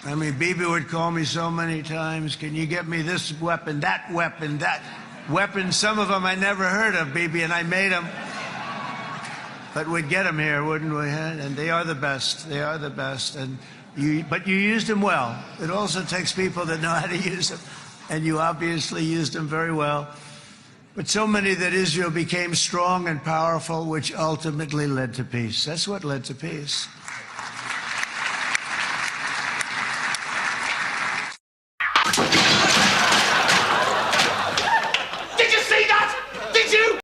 I mean, Bibi would call me so many times, can you get me this weapon, that weapon, that weapon? Some of them I never heard of, Bibi, and I made them. But we'd get them here, wouldn't we? And they are the best. They are the best. But you used them well. It also takes people that know how to use them. And you obviously used them very well. But so many that Israel became strong and powerful, which ultimately led to peace. That's what led to peace. Did you see that? Did you?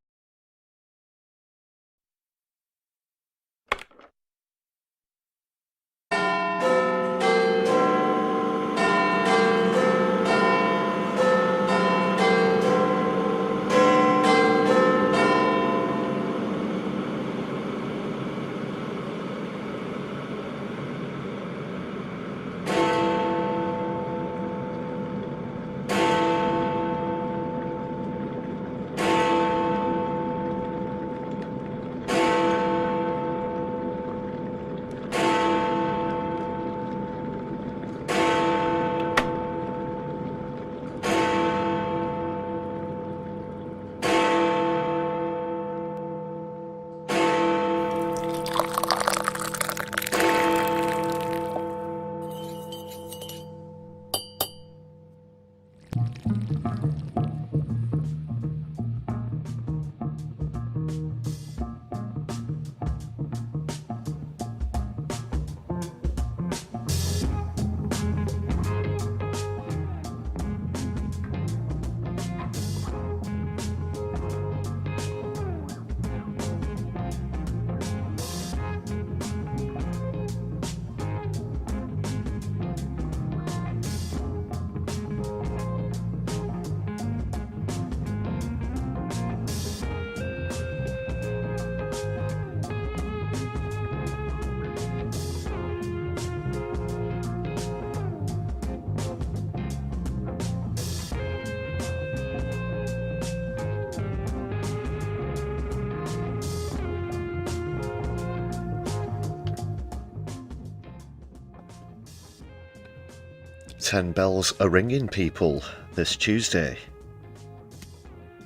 Ten bells are ringing, people, this Tuesday.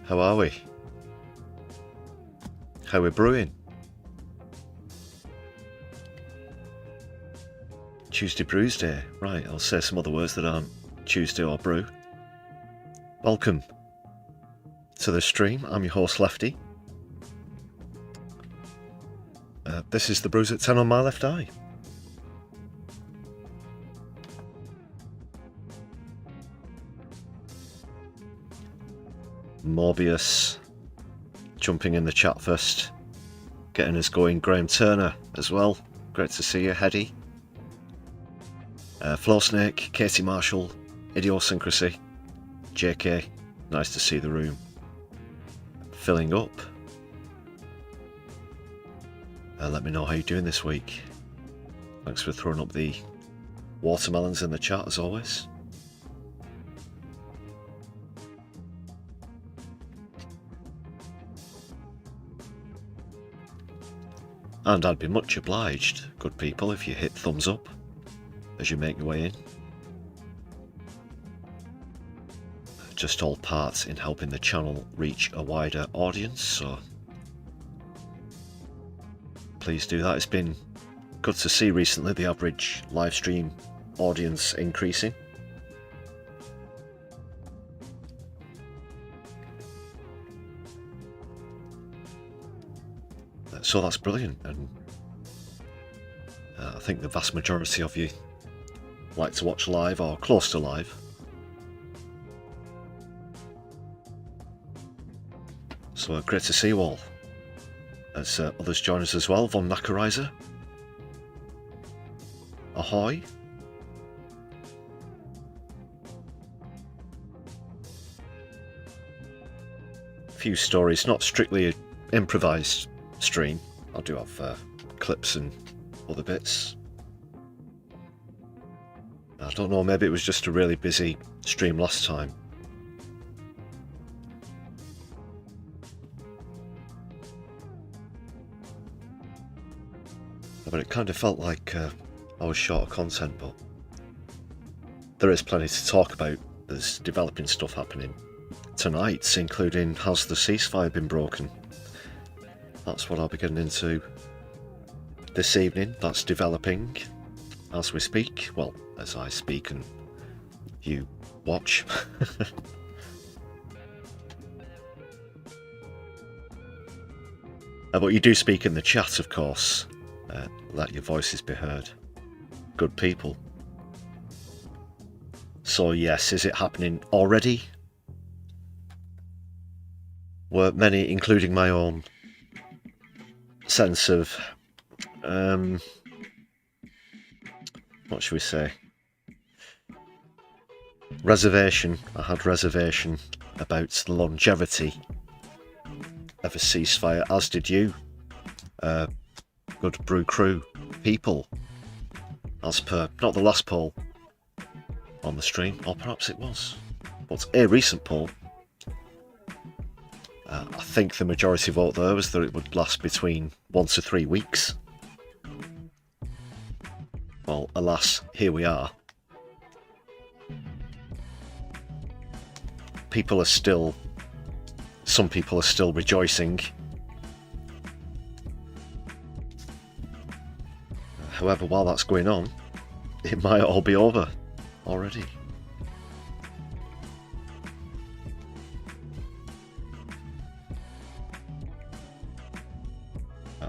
How are we? How are we brewing? Tuesday Brews Day. Right, I'll say some other words that aren't Tuesday or brew. Welcome to the stream. I'm your host, Lefty. This is the Brews at 10 on my left eye. Morbius jumping in the chat first, getting us going. Graham Turner as well, great to see you. Heddy, Flowsnake, Katie Marshall, Idiosyncrasy, JK, nice to see the room filling up. Let me know how you're doing this week. Thanks for throwing up the watermelons in the chat as always. And I'd be much obliged, good people, if you hit thumbs up as you make your way in. Just all parts in helping the channel reach a wider audience, so please do that. It's been good to see recently the average live stream audience increasing. So that's brilliant, and I think the vast majority of you like to watch live or close to live. So great to see you all as others join us as well. Von Nakarizer, ahoy. A few stories, not strictly improvised stream. I do have clips and other bits. I don't know, maybe it was just a really busy stream last time. But it kind of felt like I was short of content, but there is plenty to talk about. There's developing stuff happening tonight, including has the ceasefire been broken? That's what I'll be getting into this evening. That's developing as we speak. Well, as I speak and you watch. But you do speak in the chat, of course. Let your voices be heard. Good people. So yes, is it happening already? Were many, including my own sense of, what should we say? Reservation. I had reservation about the longevity of a ceasefire, as did you, good brew crew people, as per not the last poll on the stream, or perhaps it was, but a recent poll. I think the majority vote there was that it would last between 1 to 3 weeks. Well, alas, here we are. Some people are still rejoicing. However, while that's going on, it might all be over already.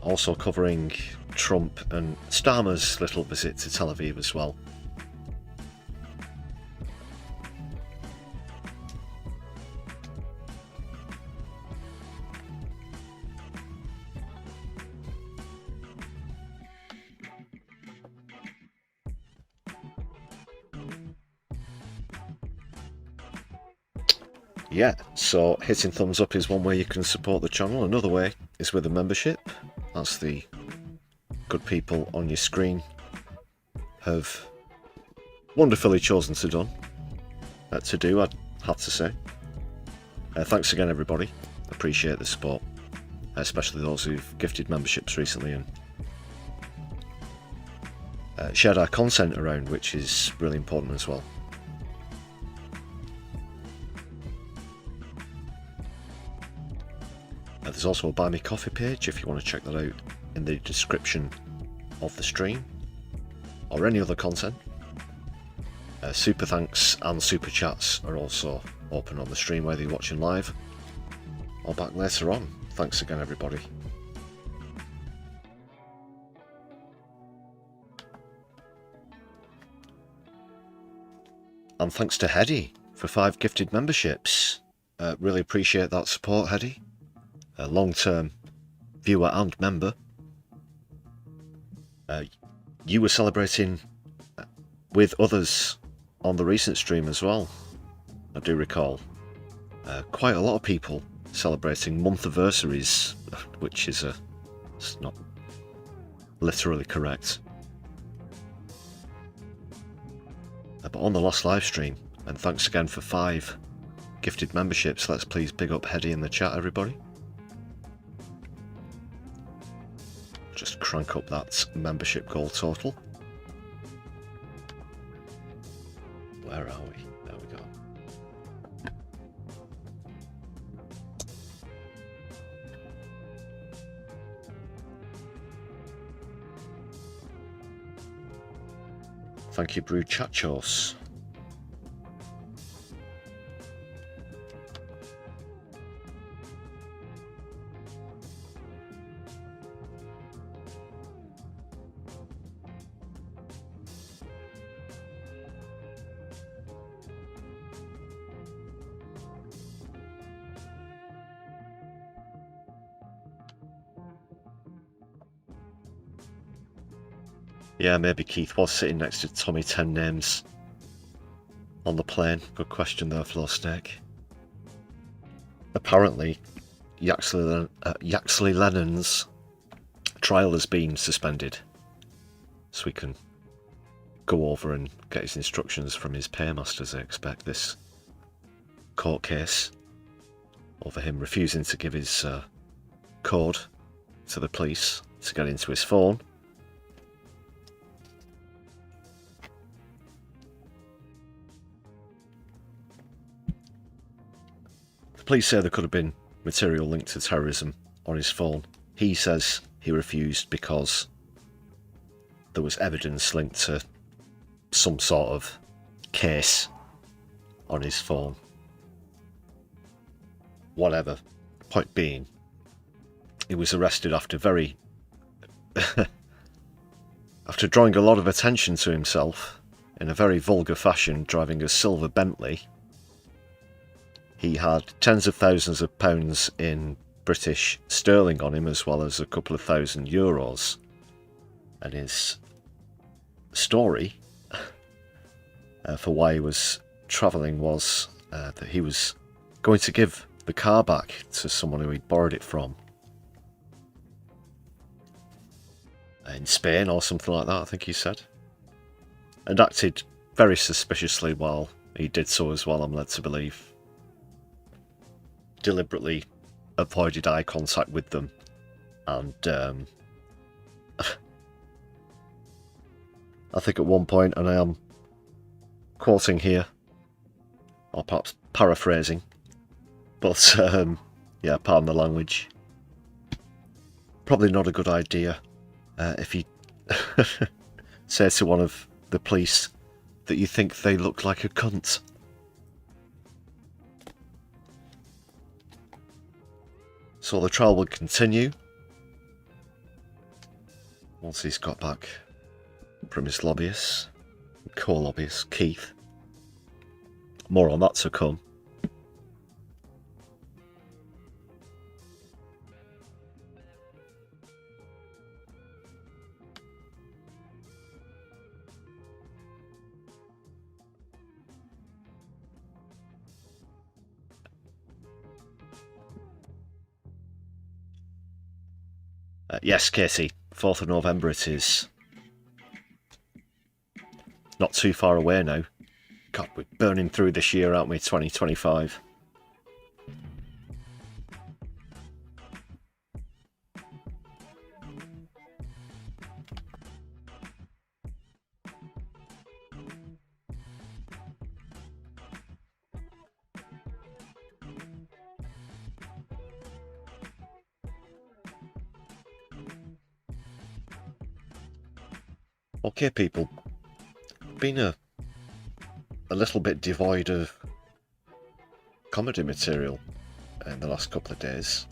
Also covering Trump and Starmer's little visit to Tel Aviv as well. Yeah, so hitting thumbs up is one way you can support the channel. Another way is with a membership. That's the good people on your screen have wonderfully chosen to do, I'd have to say. Thanks again, everybody. Appreciate the support, especially those who've gifted memberships recently and shared our content around, which is really important as well. There's also a Buy Me Coffee page if you want to check that out in the description of the stream or any other content. Super thanks and super chats are also open on the stream, whether you're watching live or back later on. Thanks again, everybody. And thanks to Hedy for 5 gifted memberships. Really appreciate that support, Hedy. A long-term viewer and member. You were celebrating with others on the recent stream as well. I do recall quite a lot of people celebrating month anniversaries, which is it's not literally correct. But on the last live stream, and thanks again for 5 gifted memberships. Let's please big up Hedy in the chat, everybody. Just crank up that membership goal total. Where are we? There we go. Thank you, Brew Chachos. Yeah, maybe Keith was sitting next to Tommy 10 Names on the plane. Good question there, Flow Snake. Apparently, Yaxley Lennon's trial has been suspended, so we can go over and get his instructions from his paymasters. I expect this court case over him refusing to give his code to the police to get into his phone. The police say there could have been material linked to terrorism on his phone. He says he refused because there was evidence linked to some sort of case on his phone. Whatever. Point being, he was arrested after after drawing a lot of attention to himself in a very vulgar fashion, driving a silver Bentley. He had tens of thousands of pounds in British sterling on him, as well as a couple of €1,000. And his story for why he was travelling was that he was going to give the car back to someone who he'd borrowed it from. In Spain or something like that, I think he said. And acted very suspiciously while he did so as well, I'm led to believe. Deliberately avoided eye contact with them, and I think at one point, and I am quoting here, or perhaps paraphrasing, but yeah, pardon the language, probably not a good idea if you say to one of the police that you think they look like a cunt. So the trial will continue once he's got back from his lobbyist, co-lobbyist, Keith. More on that to come. Yes, Casey, 4th of November it is. Not too far away now. God, we're burning through this year, aren't we? 2025. Okay, people, been a little bit devoid of comedy material in the last couple of days.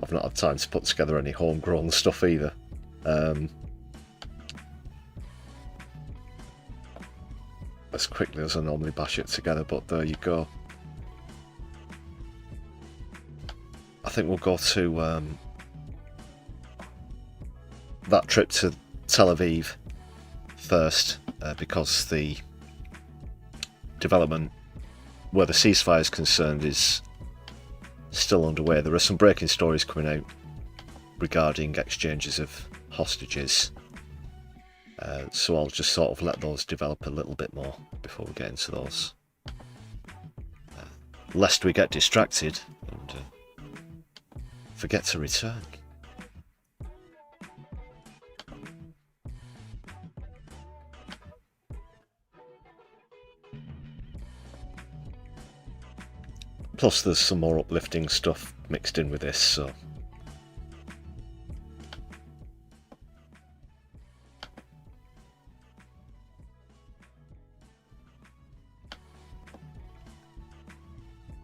I've not had time to put together any homegrown stuff either. As quickly as I normally bash it together, but there you go. I think we'll go to that trip to Tel Aviv first, because the development where the ceasefire is concerned is still underway. There are some breaking stories coming out regarding exchanges of hostages, so I'll just sort of let those develop a little bit more before we get into those, lest we get distracted and forget to return. Plus there's some more uplifting stuff mixed in with this, so...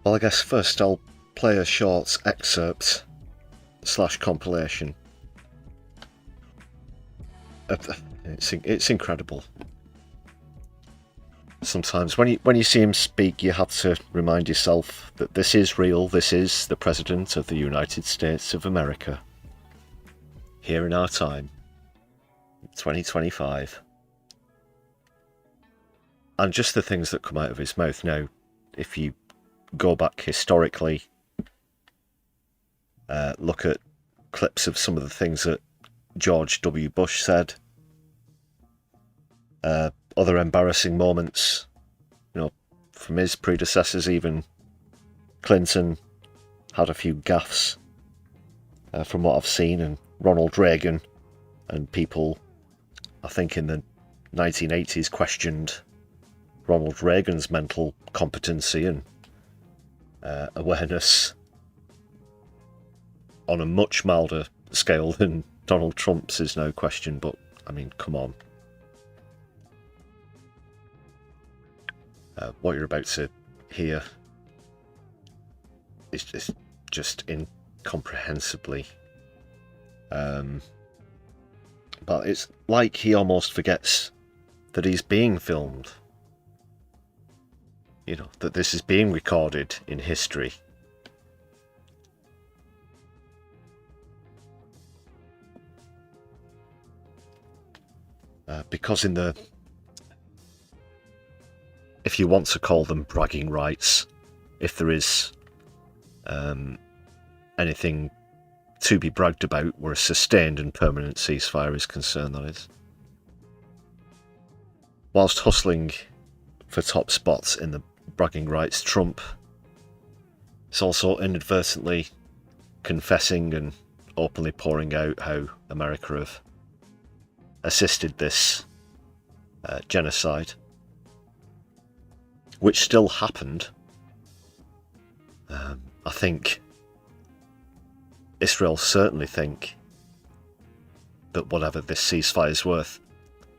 Well, I guess first I'll play a short excerpt / compilation. It's incredible. Sometimes when you see him speak, you have to remind yourself that this is real. This is the President of the United States of America. Here in our time, 2025. And just the things that come out of his mouth now, if you go back historically, look at clips of some of the things that George W. Bush said, other embarrassing moments, you know, from his predecessors. Even Clinton had a few gaffes, from what I've seen, and Ronald Reagan, and people, I think in the 1980s, questioned Ronald Reagan's mental competency and awareness on a much milder scale than Donald Trump's is no question, but I mean, come on. What you're about to hear is just incomprehensibly. But it's like he almost forgets that he's being filmed. You know, that this is being recorded in history. Because in the, if you want to call them bragging rights, if there is anything to be bragged about where a sustained and permanent ceasefire is concerned, that is. Whilst hustling for top spots in the bragging rights, Trump is also inadvertently confessing and openly pouring out how America have assisted this genocide, which still happened. I think Israel certainly think that whatever this ceasefire is worth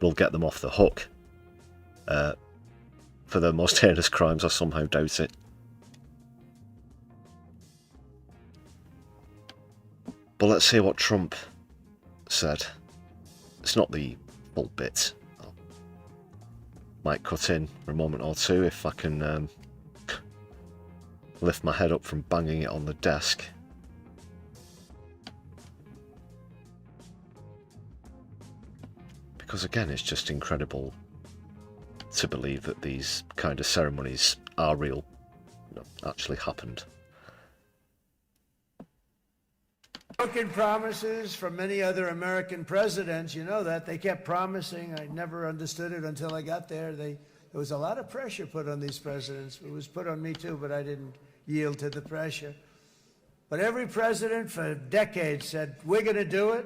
will get them off the hook for their most heinous crimes. I somehow doubt it. But let's see what Trump said. It's not the full bit. I might cut in for a moment or two if I can lift my head up from banging it on the desk. Because again, it's just incredible to believe that these kind of ceremonies are real, actually happened. Broken promises from many other American presidents, you know that. They kept promising. I never understood it until I got there. There was a lot of pressure put on these presidents. It was put on me too, but I didn't yield to the pressure. But every president for decades said, we're going to do it.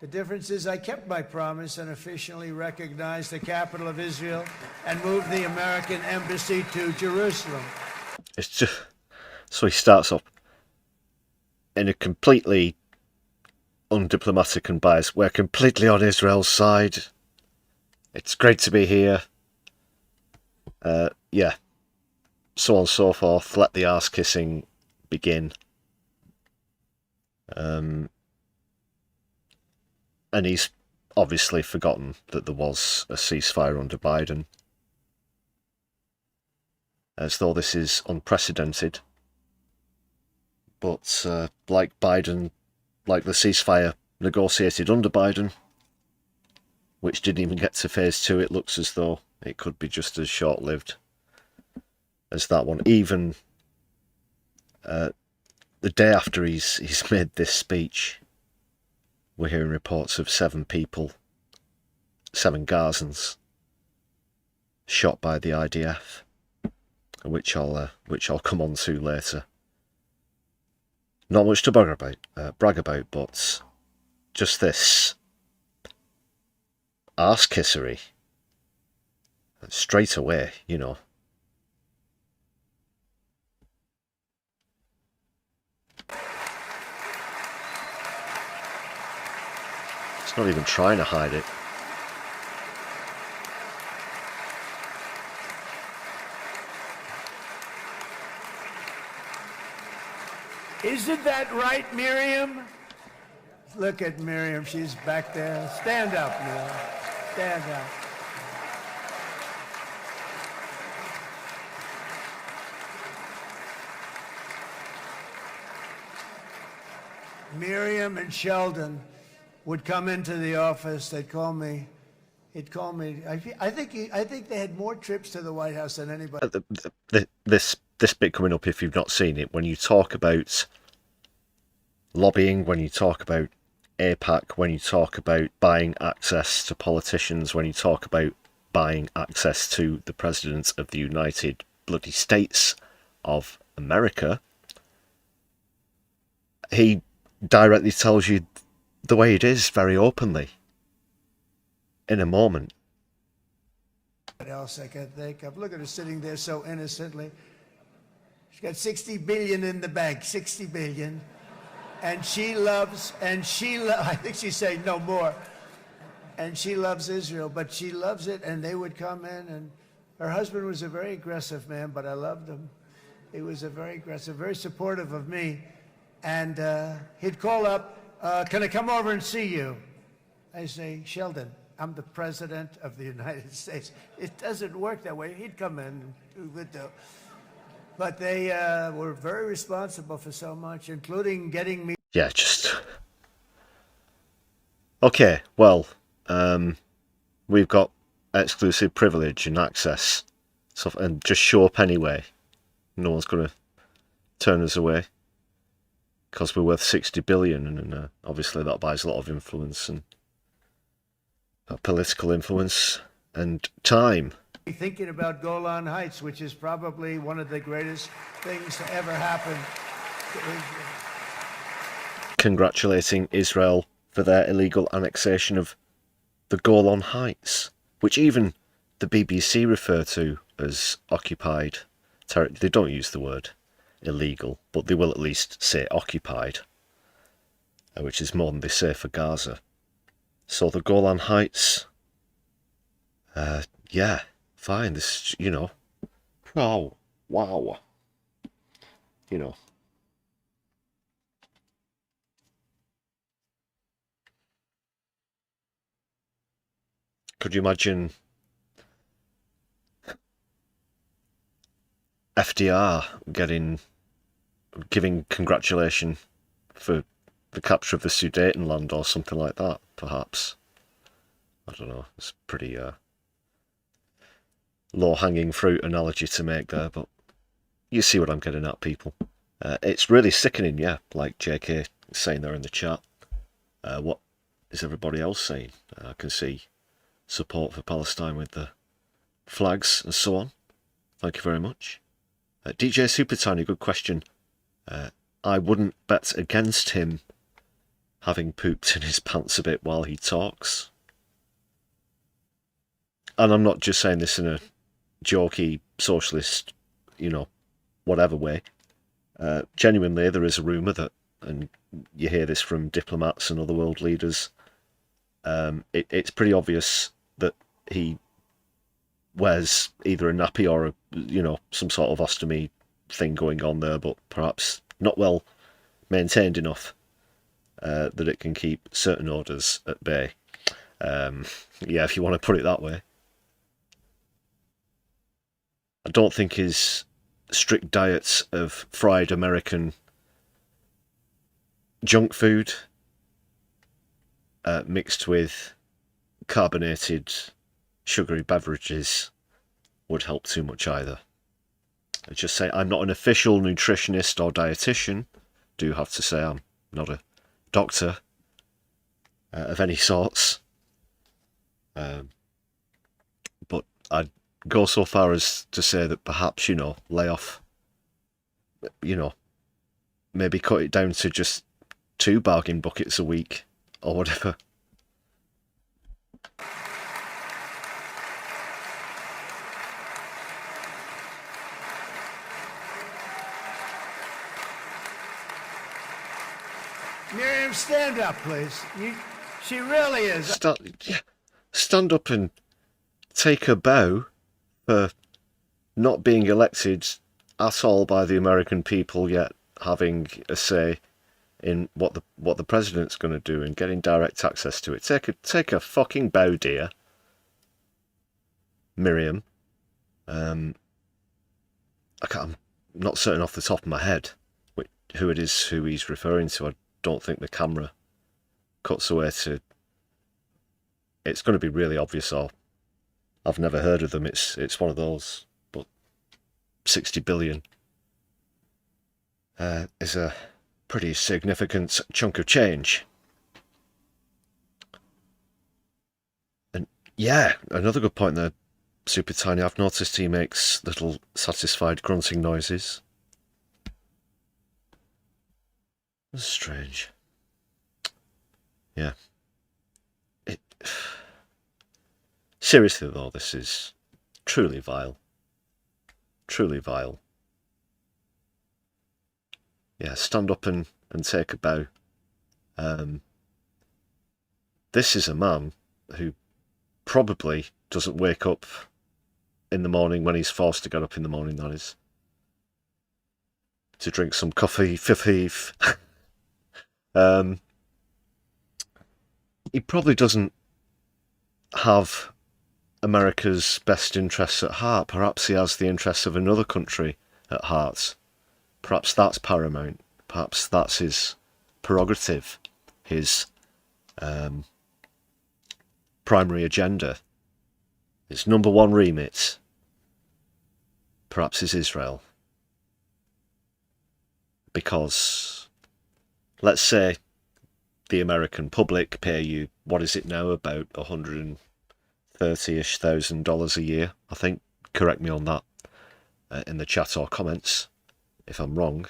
The difference is I kept my promise and officially recognized the capital of Israel and moved the American embassy to Jerusalem. It's just, so he starts off in a completely undiplomatic and biased, we're completely on Israel's side. It's great to be here. Yeah. So on and so forth. Let the arse kissing begin. And he's obviously forgotten that there was a ceasefire under Biden. As though this is unprecedented. But like Biden, like the ceasefire negotiated under Biden, which didn't even get to phase 2, it looks as though it could be just as short-lived as that one. Even the day after he's made this speech, we're hearing reports of 7 people, 7 Gazans, shot by the IDF, which I'll come on to later. Not much to brag about, but just this arse kissery straight away, you know. It's not even trying to hide it. Isn't that right, Miriam? Look at Miriam. She's back there. Stand up, Miriam. Stand up. Miriam and Sheldon would come into the office. They'd call me. He'd call me. I think they had more trips to the White House than anybody. This bit coming up, if you've not seen it, when you talk about lobbying, when you talk about AIPAC, when you talk about buying access to politicians, when you talk about buying access to the President of the United bloody States of America, he directly tells you the way it is very openly in a moment. else I can think of. Look at her sitting there so innocently. She's got 60 billion in the bank, 60 billion. And she loves, I think she's saying no more. And she loves Israel, but she loves it, and they would come in, and her husband was a very aggressive man, but I loved him. He was a very aggressive, very supportive of me. And he'd call up, can I come over and see you? I say, Sheldon, I'm the president of the United States. It doesn't work that way. He'd come in, we would do. But they were very responsible for so much, including getting me. Yeah, just... Okay, well, we've got exclusive privilege and access, so, and just show up anyway. No one's going to turn us away, because we're worth 60 billion, and obviously that buys a lot of influence, and political influence, and time. Thinking about Golan Heights, which is probably one of the greatest things to ever happen to Israel. Congratulating Israel for their illegal annexation of the Golan Heights, which even the BBC refer to as occupied territory. They don't use the word illegal, but they will at least say occupied, which is more than they say for Gaza. So the Golan Heights, yeah, fine, this, you know, oh, wow, you know. Could you imagine FDR giving congratulation for the capture of the Sudetenland or something like that, perhaps? I don't know, it's pretty low-hanging fruit analogy to make there, but you see what I'm getting at, people. It's really sickening, yeah, like JK is saying there in the chat. What is everybody else saying? I can see support for Palestine with the flags and so on. Thank you very much. DJ Super Tiny, good question. I wouldn't bet against him having pooped in his pants a bit while he talks. And I'm not just saying this in a jokey, socialist, you know, whatever way. Genuinely, there is a rumour that, and you hear this from diplomats and other world leaders, it's pretty obvious that he wears either a nappy or a, you know, some sort of ostomy thing going on there, but perhaps not well maintained enough that it can keep certain odours at bay. Yeah, if you want to put it that way. I don't think his strict diets of fried American junk food mixed with carbonated sugary beverages would help too much either. I just say I'm not an official nutritionist or dietitian. Do have to say I'm not a doctor of any sorts. But I'd go so far as to say that perhaps, you know, lay off, you know, maybe cut it down to just 2 bargain buckets a week or whatever. Miriam, stand up, please. She really is. Stand up and take a bow for not being elected at all by the American people, yet having a say in what the president's going to do and getting direct access to it. Take a fucking bow, dear. Miriam. I'm not certain off the top of my head who it is who he's referring to. I don't think the camera cuts away to... It's going to be really obvious, or I've never heard of them. It's one of those, but 60 billion is a pretty significant chunk of change. And yeah, another good point there, Super Tiny. I've noticed he makes little satisfied grunting noises. That's strange. Yeah. Seriously though, this is truly vile. Truly vile. Yeah, stand up and take a bow. This is a man who probably doesn't wake up in the morning when he's forced to get up in the morning, that is, to drink some coffee, fifth. He probably doesn't have America's best interests at heart. Perhaps he has the interests of another country at heart. Perhaps that's paramount. Perhaps that's his prerogative, his primary agenda, his number one remit. Perhaps is Israel. Because, let's say, the American public pay you, what is it now, about $130,000-ish a year, I think. Correct me on that in the chat or comments if I'm wrong.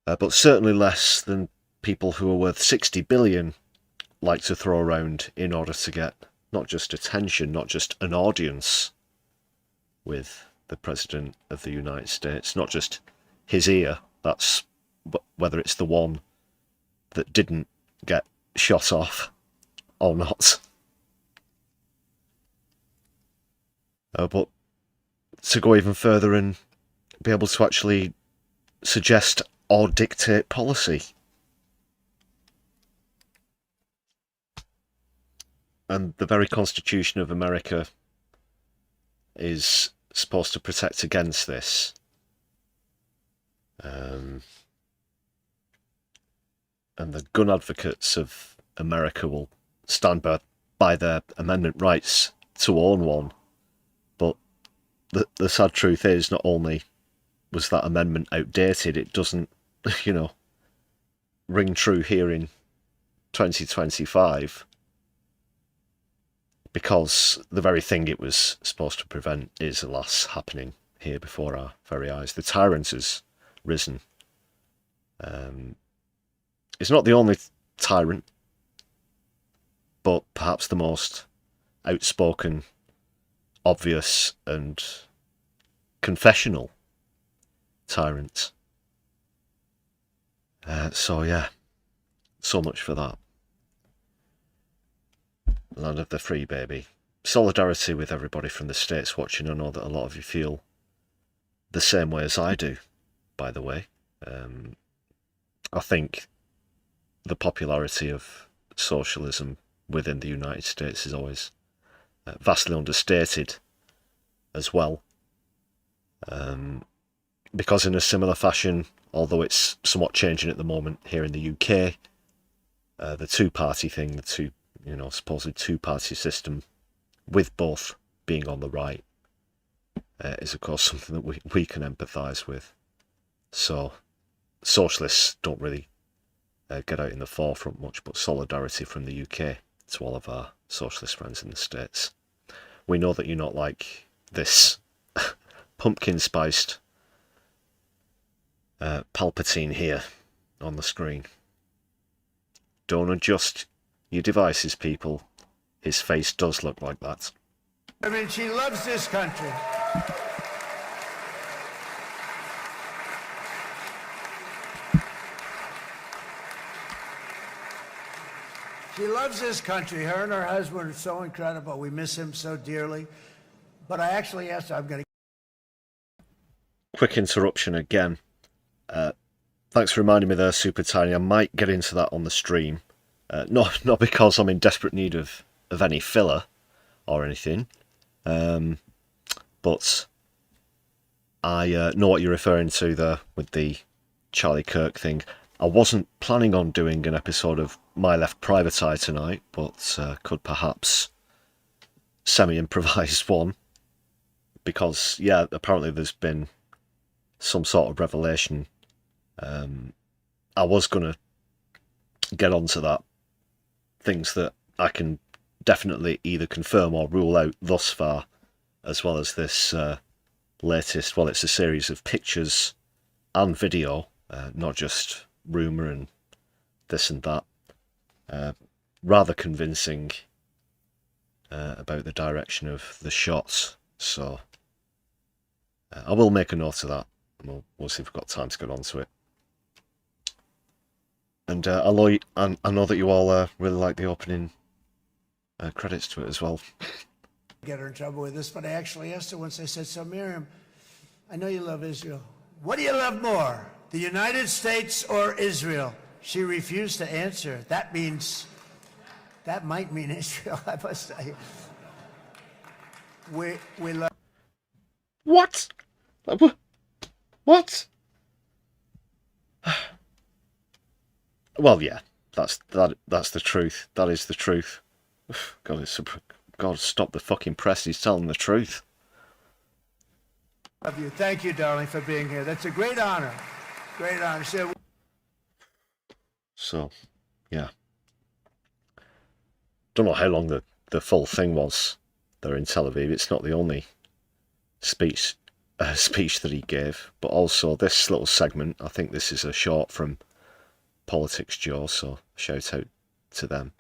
But certainly less than people who are worth 60 billion like to throw around in order to get not just attention, not just an audience with the President of the United States, not just his ear, that's whether it's the one that didn't get shot off or not. But to go even further and be able to actually suggest or dictate policy. And the very Constitution of America is supposed to protect against this. And the gun advocates of America will stand by their amendment rights to own one. But the sad truth is, not only was that amendment outdated, it doesn't, ring true here in 2025. Because the very thing it was supposed to prevent is, alas, happening here before our very eyes. The tyrant has risen. It's not the only tyrant, but perhaps the most outspoken, obvious, and confessional tyrant. So yeah, so much for that. Land of the free, baby. Solidarity with everybody from the States watching. I know that a lot of you feel the same way as I do, by the way. I think the popularity of socialism within the United States is always vastly understated as well. Because in a similar fashion, although it's somewhat changing at the moment here in the UK, the two-party thing, supposed two-party system, with both being on the right, is of course something that we can empathise with. So socialists don't really get out in the forefront much, but solidarity from the UK to all of our socialist friends in the States. We know that you're not like this pumpkin-spiced Palpatine here on the screen. Don't adjust your devices, people. His face does look like that. I mean, she loves this country. She loves this country. Her and her husband are so incredible. We miss him so dearly. But I actually asked her, I'm going to... Quick interruption again. Thanks for reminding me there, Super Tiny. I might get into that on the stream. Not because I'm in desperate need of any filler or anything. But I know what you're referring to there with the Charlie Kirk thing. I wasn't planning on doing an episode of My Left Private Eye tonight, but could perhaps semi-improvise one. Because, yeah, apparently there's been some sort of revelation. I was going to get onto that. Things that I can definitely either confirm or rule out thus far, as well as this latest, well, it's a series of pictures and video, not just rumour and this and that. Rather convincing about the direction of the shots. So I will make a note of that. And we'll see if we've got time to get onto it. And I know that you all really like the opening credits to it as well. Get her in trouble with this, but I actually asked her once. I said, so Miriam, I know you love Israel. What do you love more, the United States or Israel? She refused to answer. That might mean Israel. I must say. We love. What? What? Well, yeah, that's the truth. That is the truth. God, stop the fucking press. He's telling the truth. Love you. Thank you, darling, for being here. That's a great honor. Great honor. So, yeah. Don't know how long the full thing was there in Tel Aviv. It's not the only speech that he gave, but also this little segment. I think this is a short from Politics Joe, so shout out to them.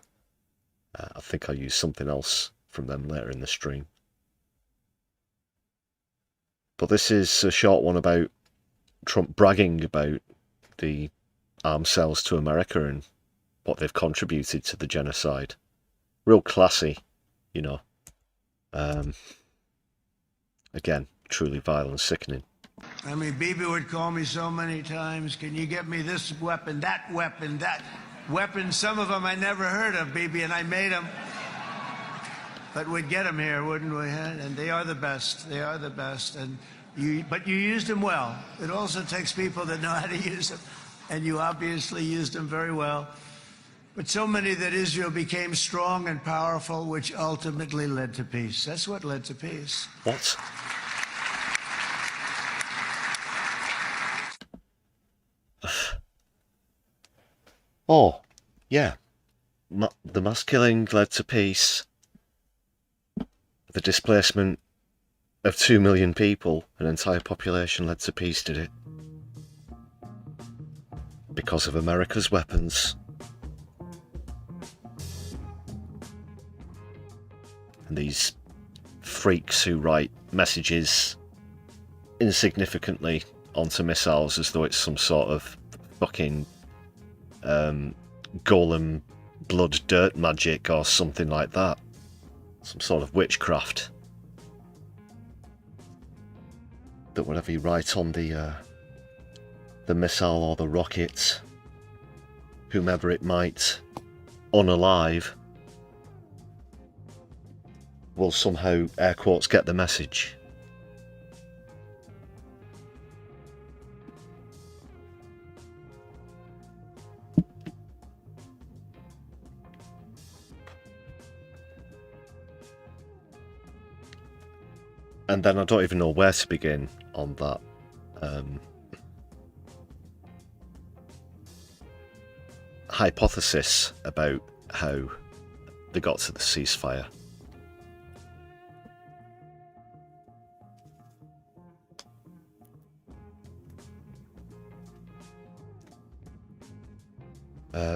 I think I'll use something else from them later in the stream. But this is a short one about Trump bragging about the arms sales to America and what they've contributed to the genocide. Real classy, you know. Again, truly vile and sickening. I mean, Bibi would call me so many times, can you get me this weapon, that weapon, that weapon? Some of them I never heard of, Bibi, and I made them. But we'd get them here, wouldn't we? And they are the best. They are the best. But you used them well. It also takes people that know how to use them. And you obviously used them very well. But so many that Israel became strong and powerful, which ultimately led to peace. That's what led to peace. What? Oh, yeah. The mass killing led to peace. The displacement of 2 million people, an entire population, led to peace, did it? Because of America's weapons. And these freaks who write messages insignificantly onto missiles as though it's some sort of fucking golem blood dirt magic or something like that. Some sort of witchcraft. That whatever you write on the missile or the rocket, whomever it might unalive, will somehow, air quotes, get the message. And then I don't even know where to begin on that. Hypothesis about how they got to the ceasefire.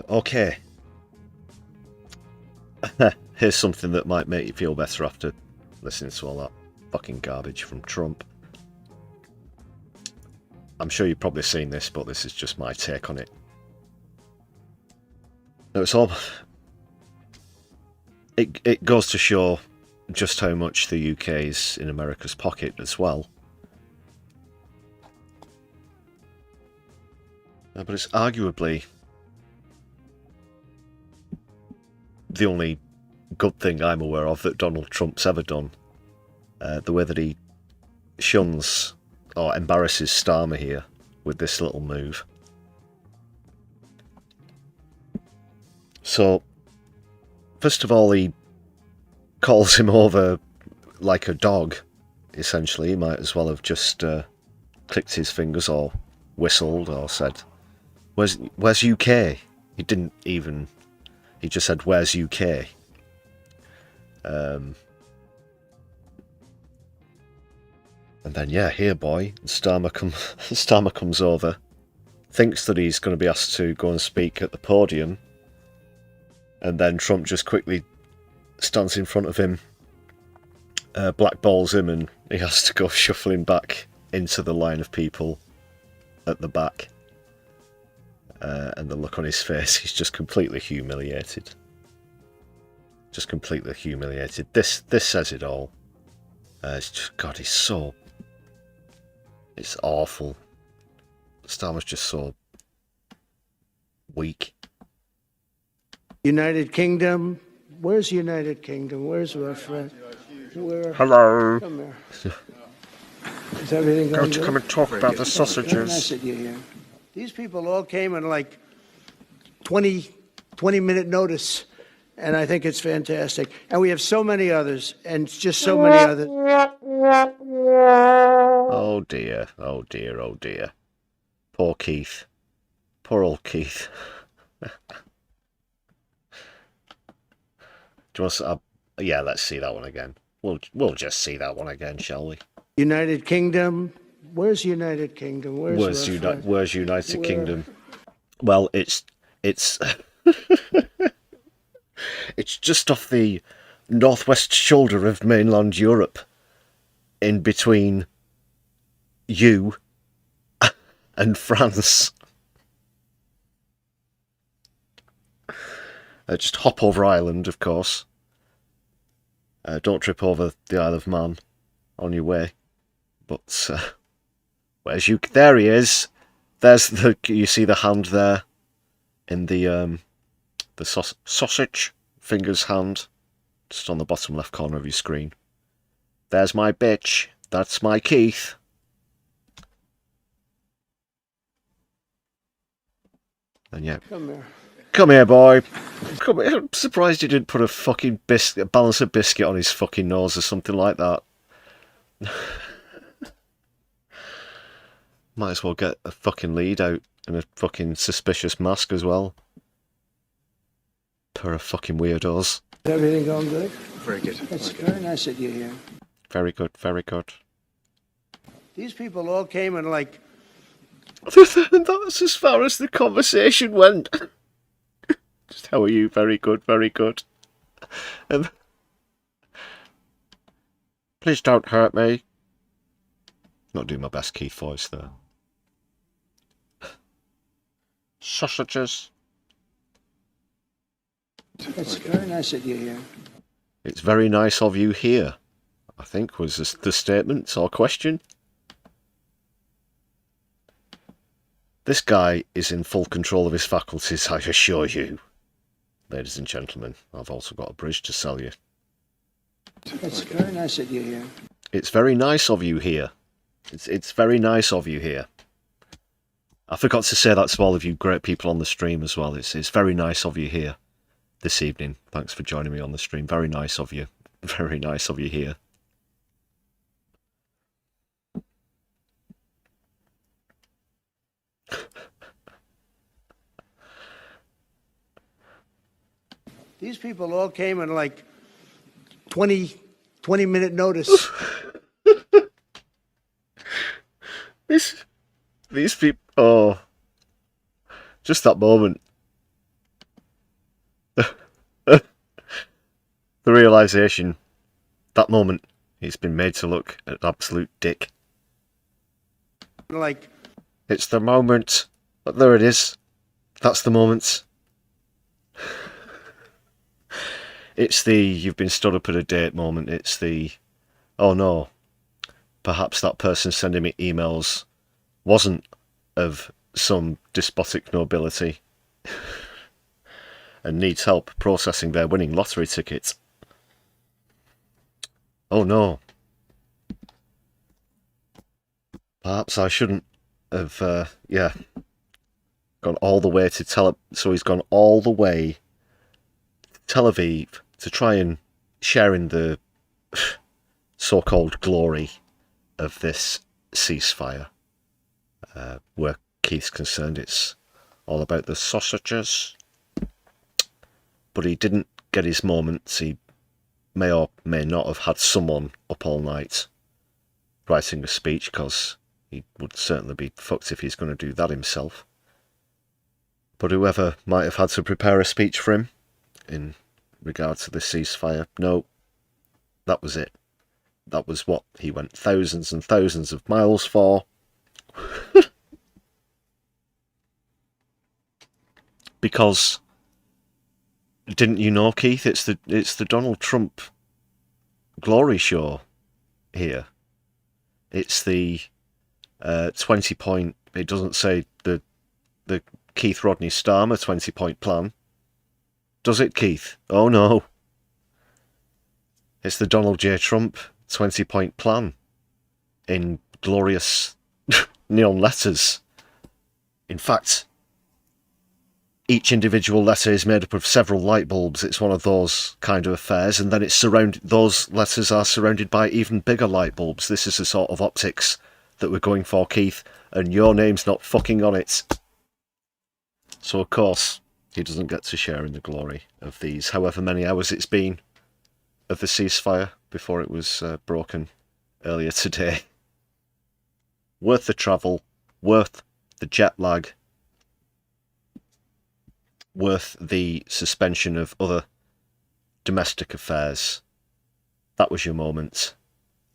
Okay. Here's something that might make you feel better after listening to all that fucking garbage from Trump. I'm sure you've probably seen this, but this is just my take on it. No, it's all... It goes to show just how much the UK is in America's pocket as well. But it's arguably the only good thing I'm aware of that Donald Trump's ever done. The way that he shuns or embarrasses Starmer here with this little move. So, first of all, he calls him over like a dog, essentially. He might as well have just clicked his fingers or whistled or said, where's UK? He didn't even... He just said, where's UK? And then, yeah, here, boy, Starmer comes over, thinks that he's going to be asked to go and speak at the podium, and then Trump just quickly stands in front of him, blackballs him, and he has to go shuffling back into the line of people at the back. And the look on his face, he's just completely humiliated. Just completely humiliated. This says it all. It's just, God, he's so... It's awful. Starmer's just so weak. United Kingdom. Where's United Kingdom? Where's our friend? Where? Hello. Come here. Is everything going good? Come and talk about the sausages. Nice that you're here. These people all came in like 20-minute notice, and I think it's fantastic. And we have so many others, and just so many others. Oh dear, oh dear, oh dear. Poor Keith. Poor old Keith. Do you want to... yeah, let's see that one again. We'll just see that one again, shall we? United Kingdom. Where's United Kingdom? Where's United Kingdom? Well, it's it's just off the northwest shoulder of mainland Europe, in between you and France. Just hop over Ireland, of course. Don't trip over the Isle of Man on your way. But where's you? There he is. There's the. You see the hand there, in the sausage fingers hand, just on the bottom left corner of your screen. There's my bitch. That's my Keith. And yeah. Come here, boy. Come here. I'm surprised you didn't put a fucking biscuit, balance of biscuit on his fucking nose or something like that. Might as well get a fucking lead out and a fucking suspicious mask as well. Pair of fucking weirdos. Everything going good? Very good. It's very nice that you're here. Very good, very good. These people all came in like... That's as far as the conversation went. Just, how are you? Very good, very good. Please don't hurt me. Not doing my best Keith voice there. Sausages. It's very nice that you're here. It's very nice of you here, I think was the statement or question. This guy is in full control of his faculties, I assure you. Ladies and gentlemen, I've also got a bridge to sell you. It's very nice that you're here. It's very nice of you here. It's very nice of you here. I forgot to say that to all of you great people on the stream as well. It's very nice of you here this evening. Thanks for joining me on the stream. Very nice of you. Very nice of you here. These people all came in like 20-minute notice. These people, oh, just that moment. The realisation, that moment, he's been made to look an absolute dick. Like, it's the moment. But there it is. That's the moment. It's the you've been stood up at a date moment. It's the, oh no, perhaps that person sending me emails wasn't of some despotic nobility and needs help processing their winning lottery ticket. Oh no. Perhaps I shouldn't have, gone all the way to so he's gone all the way to Tel Aviv to try and share in the so-called glory of this ceasefire. Where Keith's concerned, it's all about the sausages. But he didn't get his moments. He may or may not have had someone up all night writing a speech, because he would certainly be fucked if he's going to do that himself. But whoever might have had to prepare a speech for him in regard to the ceasefire. No, that was it. That was what he went thousands and thousands of miles for. Because, didn't you know, Keith? It's the Donald Trump glory show here. It's the 20-point. It doesn't say the Keith Rodney Starmer 20-point plan, does it, Keith? Oh no. It's the Donald J. Trump 20-point plan in glorious neon letters. In fact, each individual letter is made up of several light bulbs. It's one of those kind of affairs, and then it's those letters are surrounded by even bigger light bulbs. This is the sort of optics that we're going for, Keith, and your name's not fucking on it. So of course, he doesn't get to share in the glory of these, however many hours it's been, of the ceasefire before it was broken earlier today. Worth the travel, worth the jet lag, worth the suspension of other domestic affairs. That was your moment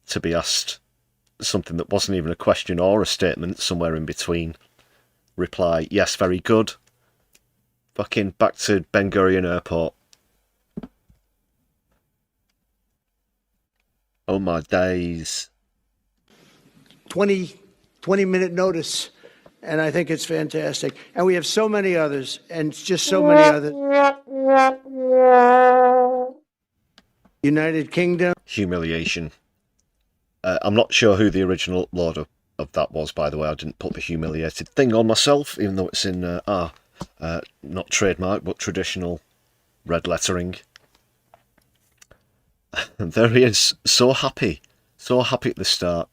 to be asked something that wasn't even a question or a statement, somewhere in between. Reply, yes, very good. Fucking back to Ben Gurion Airport. Oh my days. 20-minute notice. And I think it's fantastic. And we have so many others, and just so many others. United Kingdom. Humiliation. I'm not sure who the original uploader of that was, by the way. I didn't put the humiliated thing on myself, even though it's in not trademark, but traditional red lettering. And there he is, so happy at the start.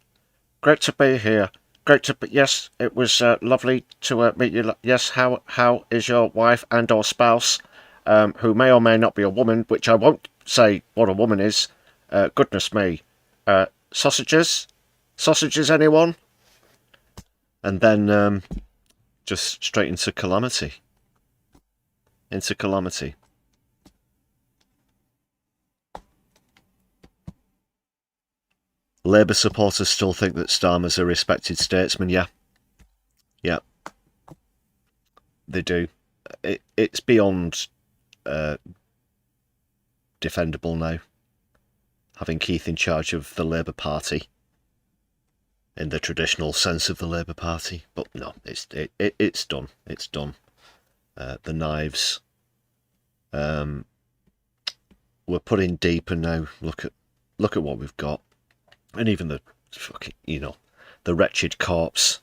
Great to be here. Great to be. Yes, it was lovely to meet you. Yes, how is your wife and or spouse, who may or may not be a woman, which I won't say what a woman is. Goodness me. Sausages, anyone? And then just straight into calamity. Labour supporters still think that Starmer's a respected statesman, yeah. Yeah. They do. It's beyond defendable now, having Keith in charge of the Labour Party, in the traditional sense of the Labour Party. But no, it's done. It's done. The knives were put in deeper now. Look at what we've got. And even the fucking, the wretched corpse,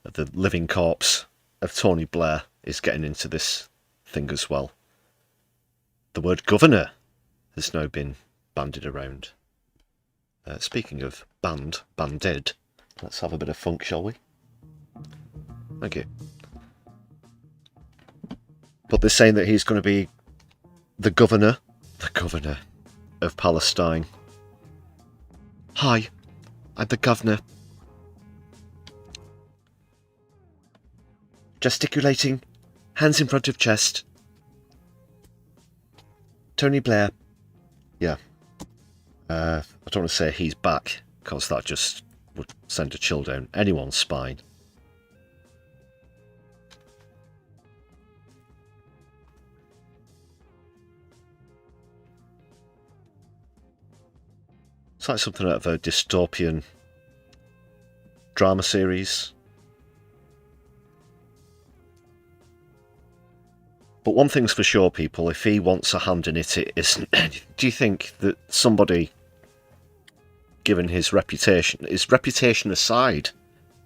the living corpse of Tony Blair is getting into this thing as well. The word governor has now been bandied around. Speaking of banded, let's have a bit of funk, shall we? Thank you. But they're saying that he's going to be the governor of Palestine. Hi, I'm the governor. Gesticulating, hands in front of chest. Tony Blair. Yeah. I don't want to say he's back, because that just would send a chill down anyone's spine. It's like something out of a dystopian drama series. But one thing's for sure, people, if he wants a hand in it, it isn't. Do you think that somebody, given his reputation aside,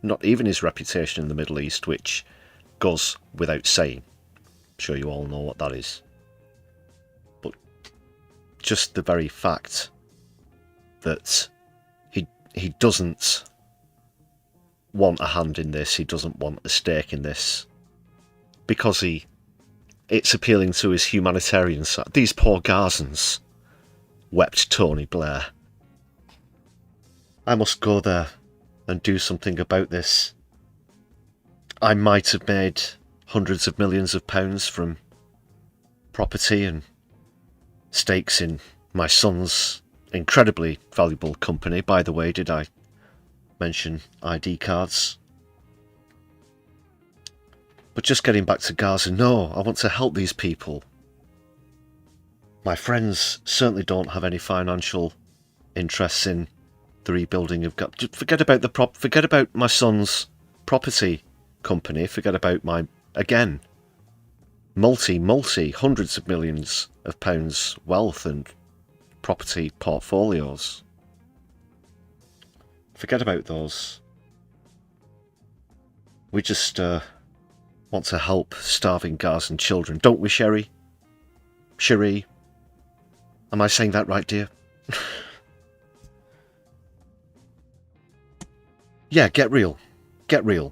not even his reputation in the Middle East, which goes without saying, I'm sure you all know what that is, but just the very fact that he doesn't want a hand in this, he doesn't want a stake in this, because it's appealing to his humanitarian side. These poor Gazans, wept Tony Blair. I must go there and do something about this. I might have made hundreds of millions of pounds from property and stakes in my son's incredibly valuable company. By the way, did I mention ID cards? But just getting back to Gaza, no, I want to help these people. My friends certainly don't have any financial interests in the rebuilding of Gaza. Forget about my son's property company. Forget about my, again, multi hundreds of millions of pounds wealth and property portfolios. Forget about those. We just want to help starving Gazan children, don't we, Sherry? Cherie? Am I saying that right, dear? Yeah, get real. Get real.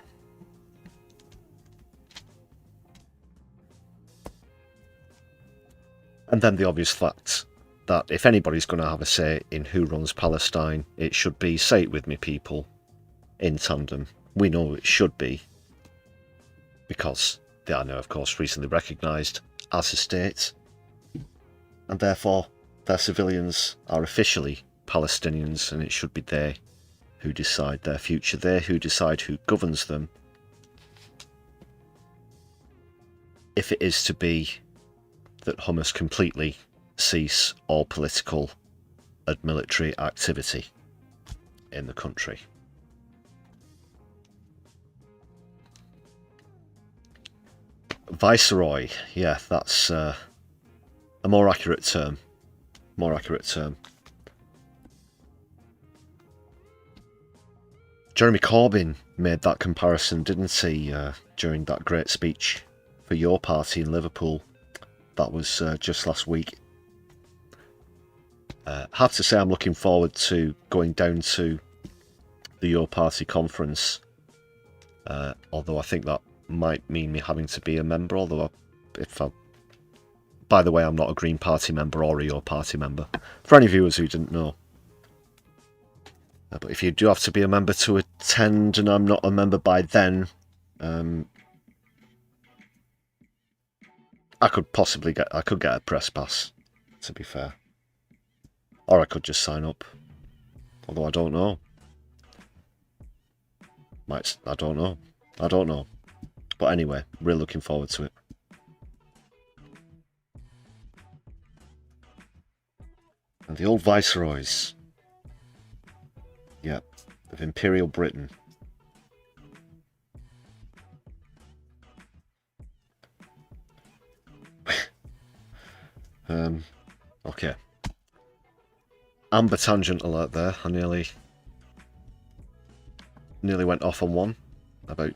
And then the obvious fact that if anybody's going to have a say in who runs Palestine, it should be, say it with me people, in tandem. We know it should be, because they are now, of course, recently recognised as a state, and therefore their civilians are officially Palestinians, and it should be they who decide their future, they who decide who governs them, if it is to be that Hamas completely cease all political and military activity in the country. Viceroy, yeah, that's a more accurate term. More accurate term. Jeremy Corbyn made that comparison, didn't he, during that great speech for your party in Liverpool. That was just last week. Have to say I'm looking forward to going down to the Your Party conference, although I think that might mean me having to be a member, although by the way, I'm not a Green Party member or a Your Party member, for any viewers who didn't know. But if you do have to be a member to attend, and I'm not a member by then, I could possibly get a press pass, to be fair. Or I could just sign up. Although I don't know. I don't know. But anyway, really looking forward to it. And the old viceroys. Yeah, of Imperial Britain. Okay. Amber tangent alert there. I nearly went off on one about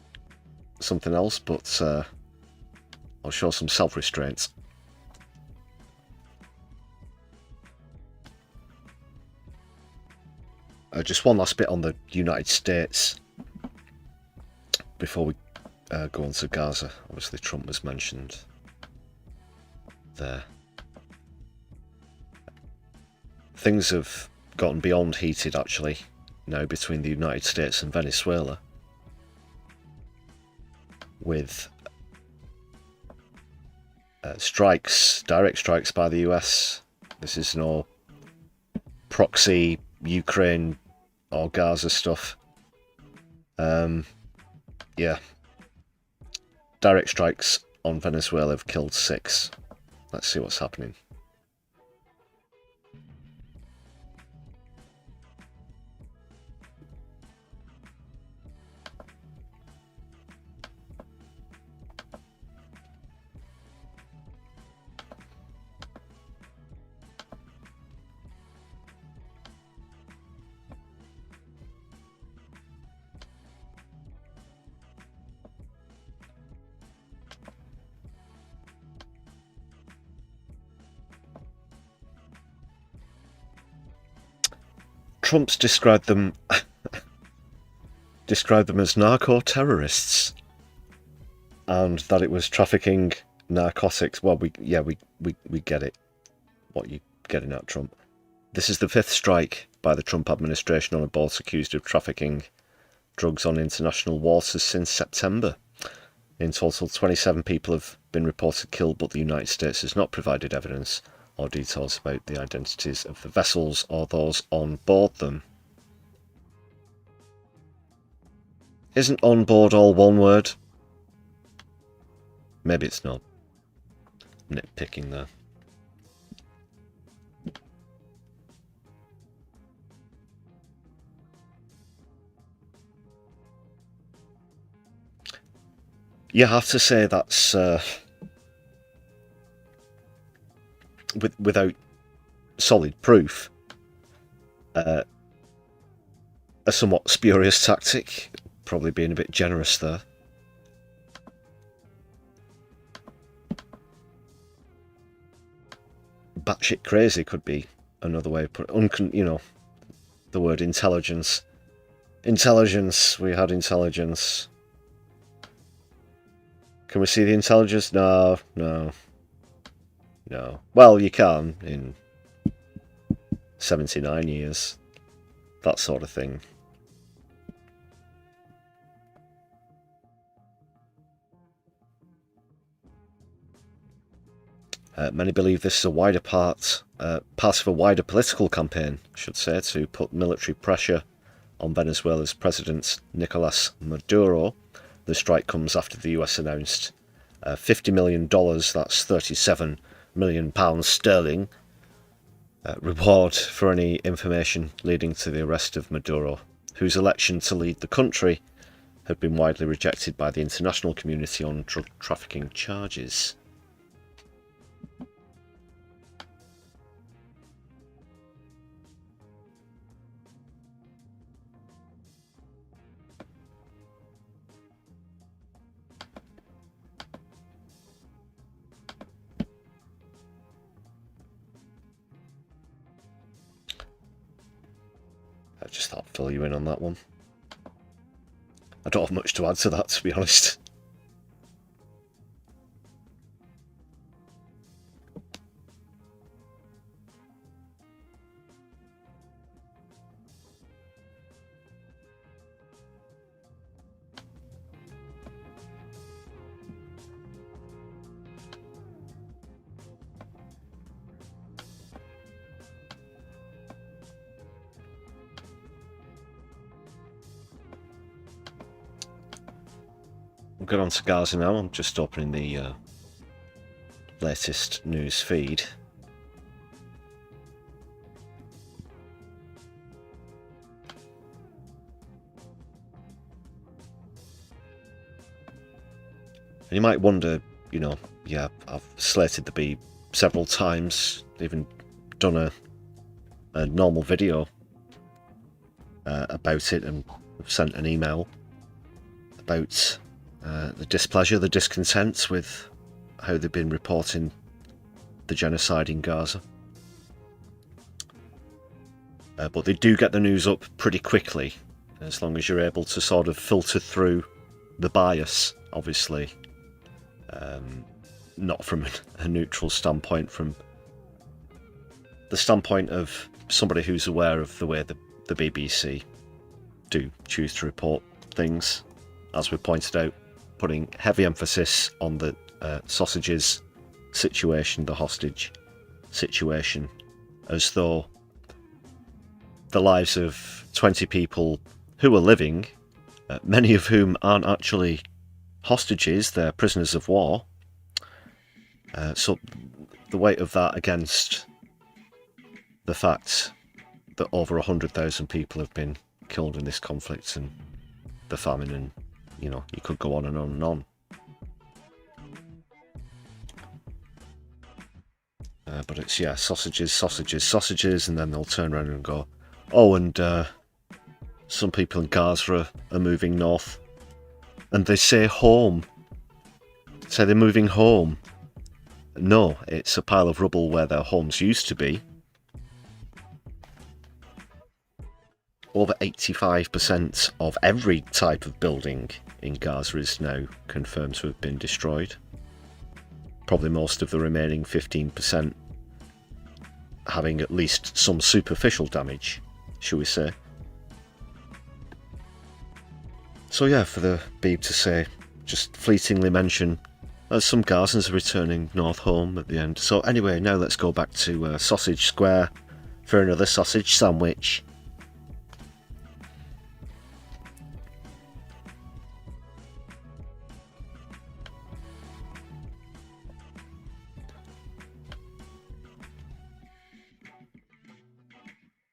something else, but I'll show some self-restraint. Just one last bit on the United States before we go on to Gaza. Obviously Trump was mentioned there. Things have gotten beyond heated, actually, now between the United States and Venezuela, with strikes, direct strikes by the US. This is no proxy Ukraine or Gaza stuff. Yeah. Direct strikes on Venezuela have killed 6. Let's see what's happening. Trump's described them as narco-terrorists, and that it was trafficking narcotics. Well, we get it. What you getting at, Trump? This is the 5th strike by the Trump administration on a boat accused of trafficking drugs on international waters since September. In total, 27 people have been reported killed, but the United States has not provided evidence or details about the identities of the vessels or those on board them. Isn't on board all one word? Maybe it's not. Nitpicking there. You have to say that's without solid proof, a somewhat spurious tactic. Probably being a bit generous there. Batshit crazy could be another way of putting it. You know, the word intelligence. Intelligence. We had intelligence. Can we see the intelligence? No, no, no. Well, you can in 79 years. That sort of thing. Many believe this is a wider part of a wider political campaign, I should say, to put military pressure on Venezuela's President Nicolas Maduro. The strike comes after the US announced $50 million, that's £37 million sterling, reward for any information leading to the arrest of Maduro, whose election to lead the country had been widely rejected by the international community on drug trafficking charges. I just thought I'd fill you in on that one. I don't have much to add to that, to be honest. We'll get on to Gaza now. I'm just opening the latest news feed. And you might wonder, you know, yeah, I've slated the Beeb several times, even done a normal video about it, and sent an email about the displeasure, the discontent with how they've been reporting the genocide in Gaza. But they do get the news up pretty quickly, as long as you're able to sort of filter through the bias, obviously. Not from a neutral standpoint, from the standpoint of somebody who's aware of the way the BBC do choose to report things, as we pointed out, putting heavy emphasis on the sausages situation, the hostage situation, as though the lives of 20 people who are living, many of whom aren't actually hostages, they're prisoners of war. So the weight of that against the fact that over 100,000 people have been killed in this conflict, and the famine, and you know, you could go on and on and on. But it's, yeah, sausages, sausages, sausages, and then they'll turn around and go, oh, and some people in Gaza are moving north, and they say home. Say they're moving home. No, it's a pile of rubble where their homes used to be. Over 85% of every type of building in Gaza is now confirmed to have been destroyed. Probably most of the remaining 15% having at least some superficial damage, shall we say. So yeah, for the Beeb to say, just fleetingly mention, some Gazans are returning north home at the end. So anyway, now let's go back to Sausage Square for another sausage sandwich.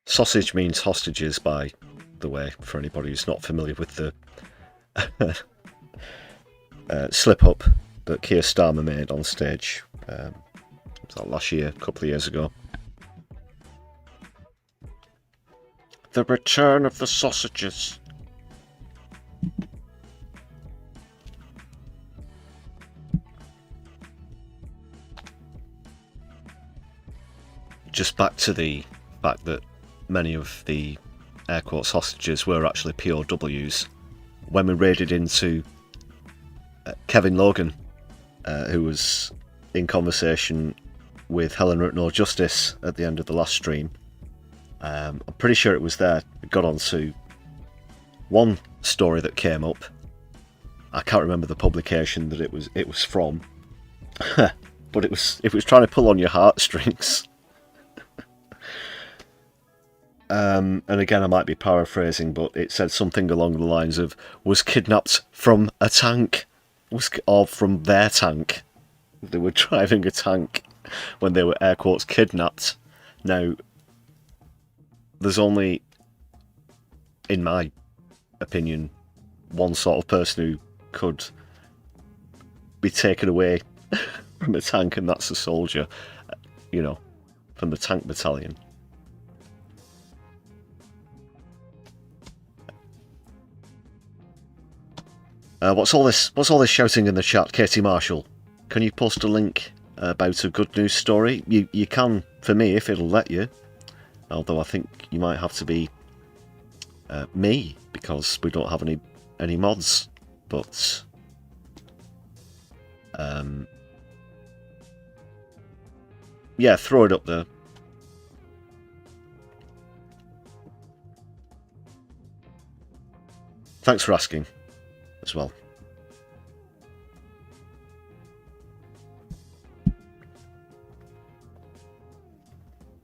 Sausage means hostages, by the way, for anybody who's not familiar with the slip-up that Keir Starmer made on stage was that last year, a couple of years ago. The return of the sausages. Just back to the fact that many of the air quotes hostages were actually POWs. When we raided into Kevin Logan, who was in conversation with Helen Rutno Justice at the end of the last stream, I'm pretty sure it was there. We got on to one story that came up. I can't remember the publication that it was from, but it was trying to pull on your heartstrings. And again, I might be paraphrasing, but it said something along the lines of was kidnapped from a tank, or from their tank. They were driving a tank when they were air quotes kidnapped. Now, there's only, in my opinion, one sort of person who could be taken away from a tank, and that's a soldier, you know, from the tank battalion. What's all this shouting in the chat, Katie Marshall? Can you post a link about a good news story? You can, for me, if it'll let you. Although I think you might have to be me, because we don't have any mods. But yeah, throw it up there. Thanks for asking as well.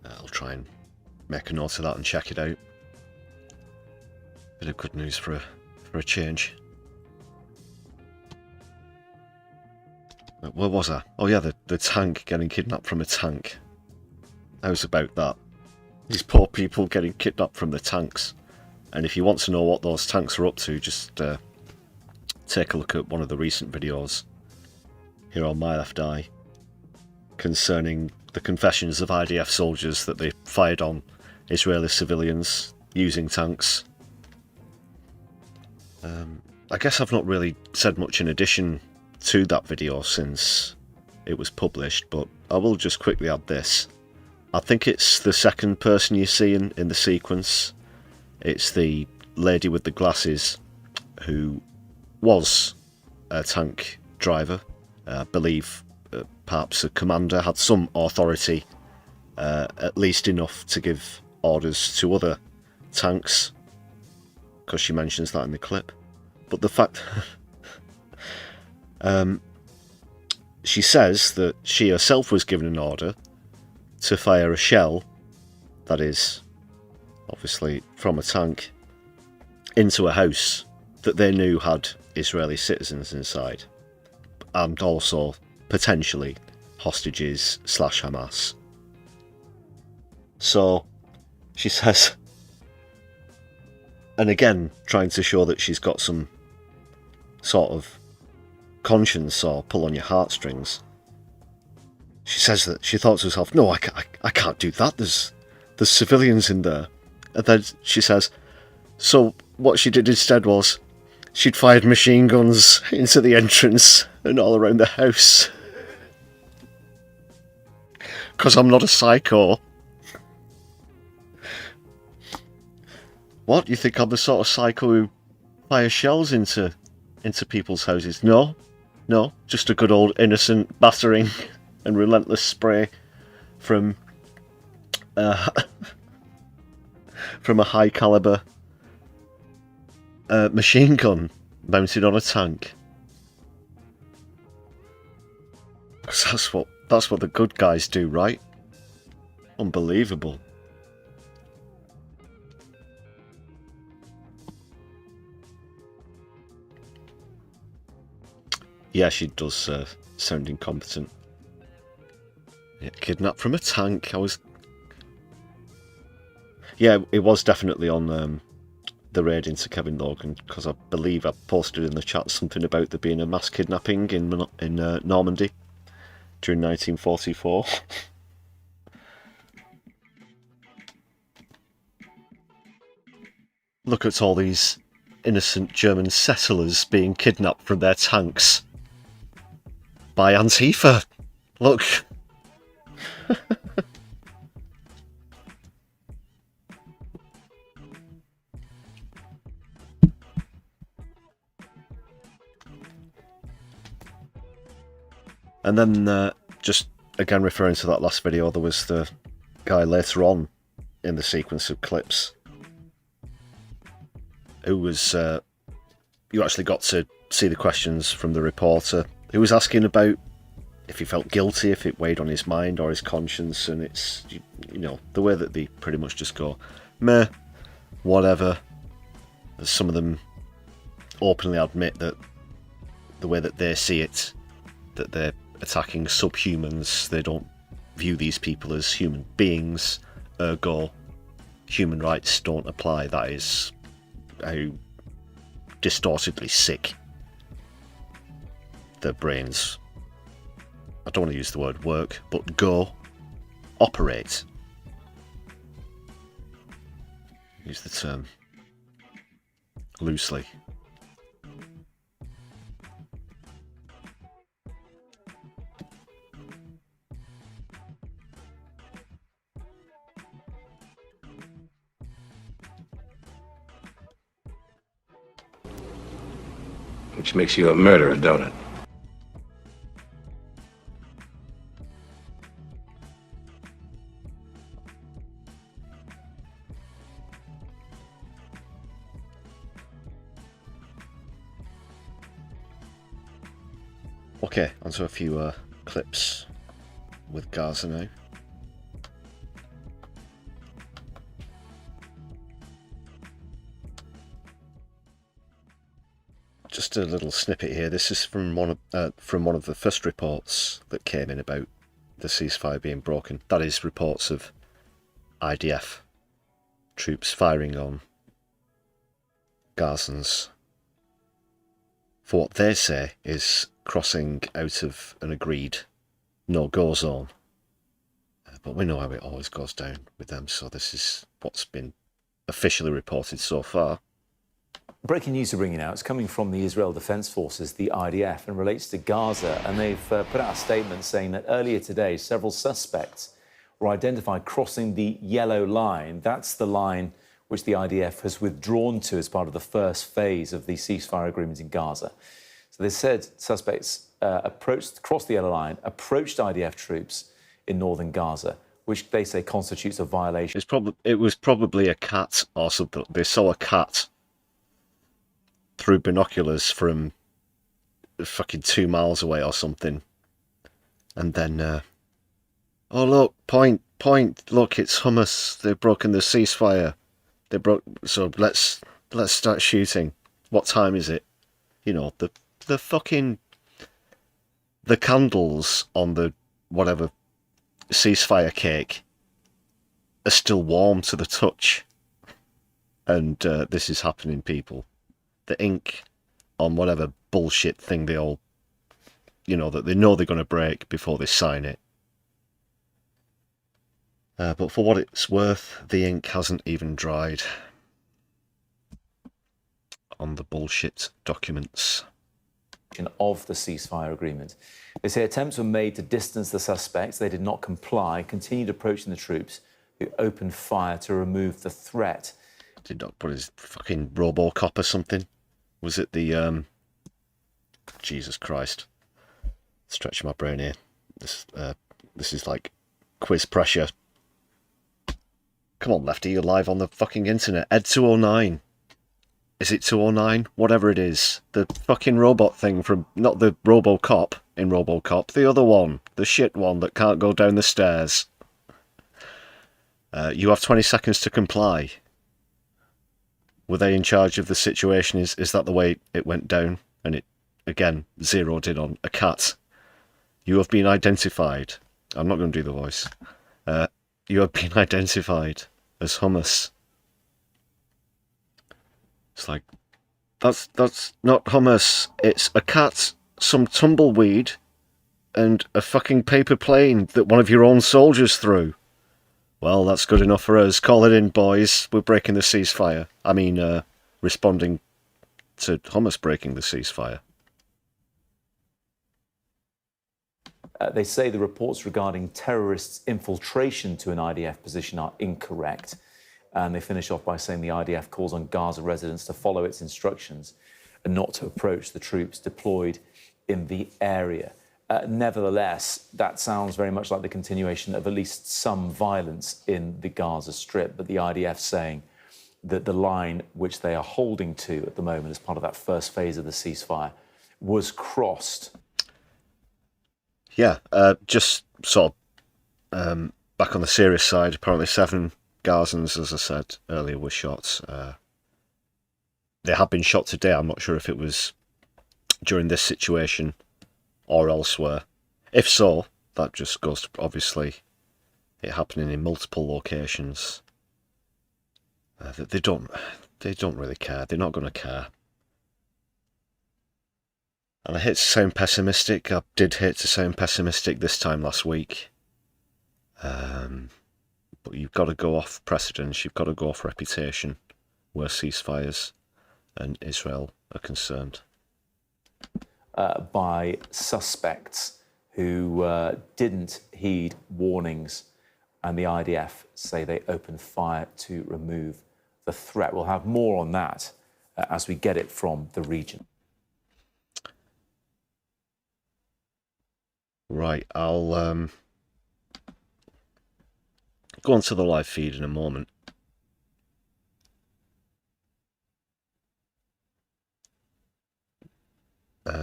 I'll try and make a note of that and check it out. Bit of good news for a change. Where was I? Oh yeah, the tank getting kidnapped from a tank. How's about that? These poor people getting kidnapped from the tanks. And if you want to know what those tanks are up to, just take a look at one of the recent videos here on My Left Eye concerning the confessions of IDF soldiers that they fired on Israeli civilians using tanks. I guess I've not really said much in addition to that video since it was published, but I will just quickly add this. I think it's the second person you see in the sequence. It's the lady with the glasses who was a tank driver. I believe perhaps a commander, had some authority, at least enough to give orders to other tanks, because she mentions that in the clip. But the fact she says that she herself was given an order to fire a shell, that is obviously from a tank, into a house that they knew had Israeli citizens inside, and also potentially hostages / Hamas. So she says, and again trying to show that she's got some sort of conscience or pull on your heartstrings, she says that she thought to herself, no, I can't do that, there's civilians in there. And then she says, so what she did instead was she'd fired machine guns into the entrance and all around the house. Because I'm not a psycho. What? You think I'm the sort of psycho who fires shells into people's houses? No, just a good old innocent battering and relentless spray from a high caliber machine gun mounted on a tank. 'Cause that's what the good guys do, right? Unbelievable. Yeah, she does sound incompetent. Yeah, kidnapped from a tank. Yeah, it was definitely on the raid into Kevin Logan, because I believe I posted in the chat something about there being a mass kidnapping in Normandy during 1944. Look at all these innocent German settlers being kidnapped from their tanks by Antifa. Look. And then, just again referring to that last video, there was the guy later on in the sequence of clips who was, you actually got to see the questions from the reporter, who was asking about if he felt guilty, if it weighed on his mind or his conscience, and it's, you know, the way that they pretty much just go, meh, whatever. Some of them openly admit that the way that they see it, that they're attacking subhumans, they don't view these people as human beings, ergo human rights don't apply. That is how distortedly sick their brains, I don't want to use the word work, but operate. Use the term loosely. Which makes you a murderer, don't it? Okay, onto a few clips with Gaza now. Just a little snippet here. This is from one of the first reports that came in about the ceasefire being broken. That is reports of IDF troops firing on Gazans for what they say is crossing out of an agreed no-go zone. But we know how it always goes down with them, so this is what's been officially reported so far. Breaking news to bring you now. It's coming from the Israel Defense Forces, the IDF, and relates to Gaza. And they've put out a statement saying that earlier today, several suspects were identified crossing the yellow line. That's the line which the IDF has withdrawn to as part of the first phase of the ceasefire agreement in Gaza. So they said suspects crossed the yellow line, approached IDF troops in northern Gaza, which they say constitutes a violation. It was probably a cat or something. They saw a cat through binoculars from fucking 2 miles away or something. And then, oh look, point, look, it's Hamas. They've broken the ceasefire. So let's start shooting. What time is it? You know, the fucking, the candles on the whatever ceasefire cake are still warm to the touch. And this is happening, people. The ink on whatever bullshit thing they all, you know, that they know they're going to break before they sign it. But for what it's worth, the ink hasn't even dried on the bullshit documents Of the ceasefire agreement. They say attempts were made to distance the suspects. They did not comply, continued approaching the troops, who opened fire to remove the threat. Did not put his fucking Robocop or something? Was it the, Jesus Christ. Stretch my brain here. This is like quiz pressure. Come on, Lefty, you're live on the fucking internet. Ed209. is it 209? Whatever it is. The fucking robot thing from, not the RoboCop in RoboCop, the other one. The shit one that can't go down the stairs. You have 20 seconds to comply. Were they in charge of the situation? Is that the way it went down? And it, again, zeroed in on a cat. You have been identified. I'm not going to do the voice. You have been identified as hummus. It's like, that's not hummus. It's a cat, some tumbleweed, and a fucking paper plane that one of your own soldiers threw. Well, that's good enough for us. Call it in, boys. We're breaking the ceasefire. I mean, responding to Hamas breaking the ceasefire. They say the reports regarding terrorists' infiltration to an IDF position are incorrect. And they finish off by saying the IDF calls on Gaza residents to follow its instructions and not to approach the troops deployed in the area. Nevertheless, that sounds very much like the continuation of at least some violence in the Gaza Strip, but the IDF saying that the line which they are holding to at the moment as part of that first phase of the ceasefire was crossed. Yeah, just sort of back on the serious side, apparently 7 Gazans, as I said earlier, were shot. They have been shot today. I'm not sure if it was during this situation or elsewhere. If so, that just goes to, obviously, it happening in multiple locations. They don't really care. They're not going to care. And I hate to sound pessimistic. I did hate to sound pessimistic this time last week. But you've got to go off precedence. You've got to go off reputation where ceasefires and Israel are concerned. By suspects who didn't heed warnings, and the IDF say they opened fire to remove the threat. We'll have more on that as we get it from the region. Right, I'll go on to the live feed in a moment.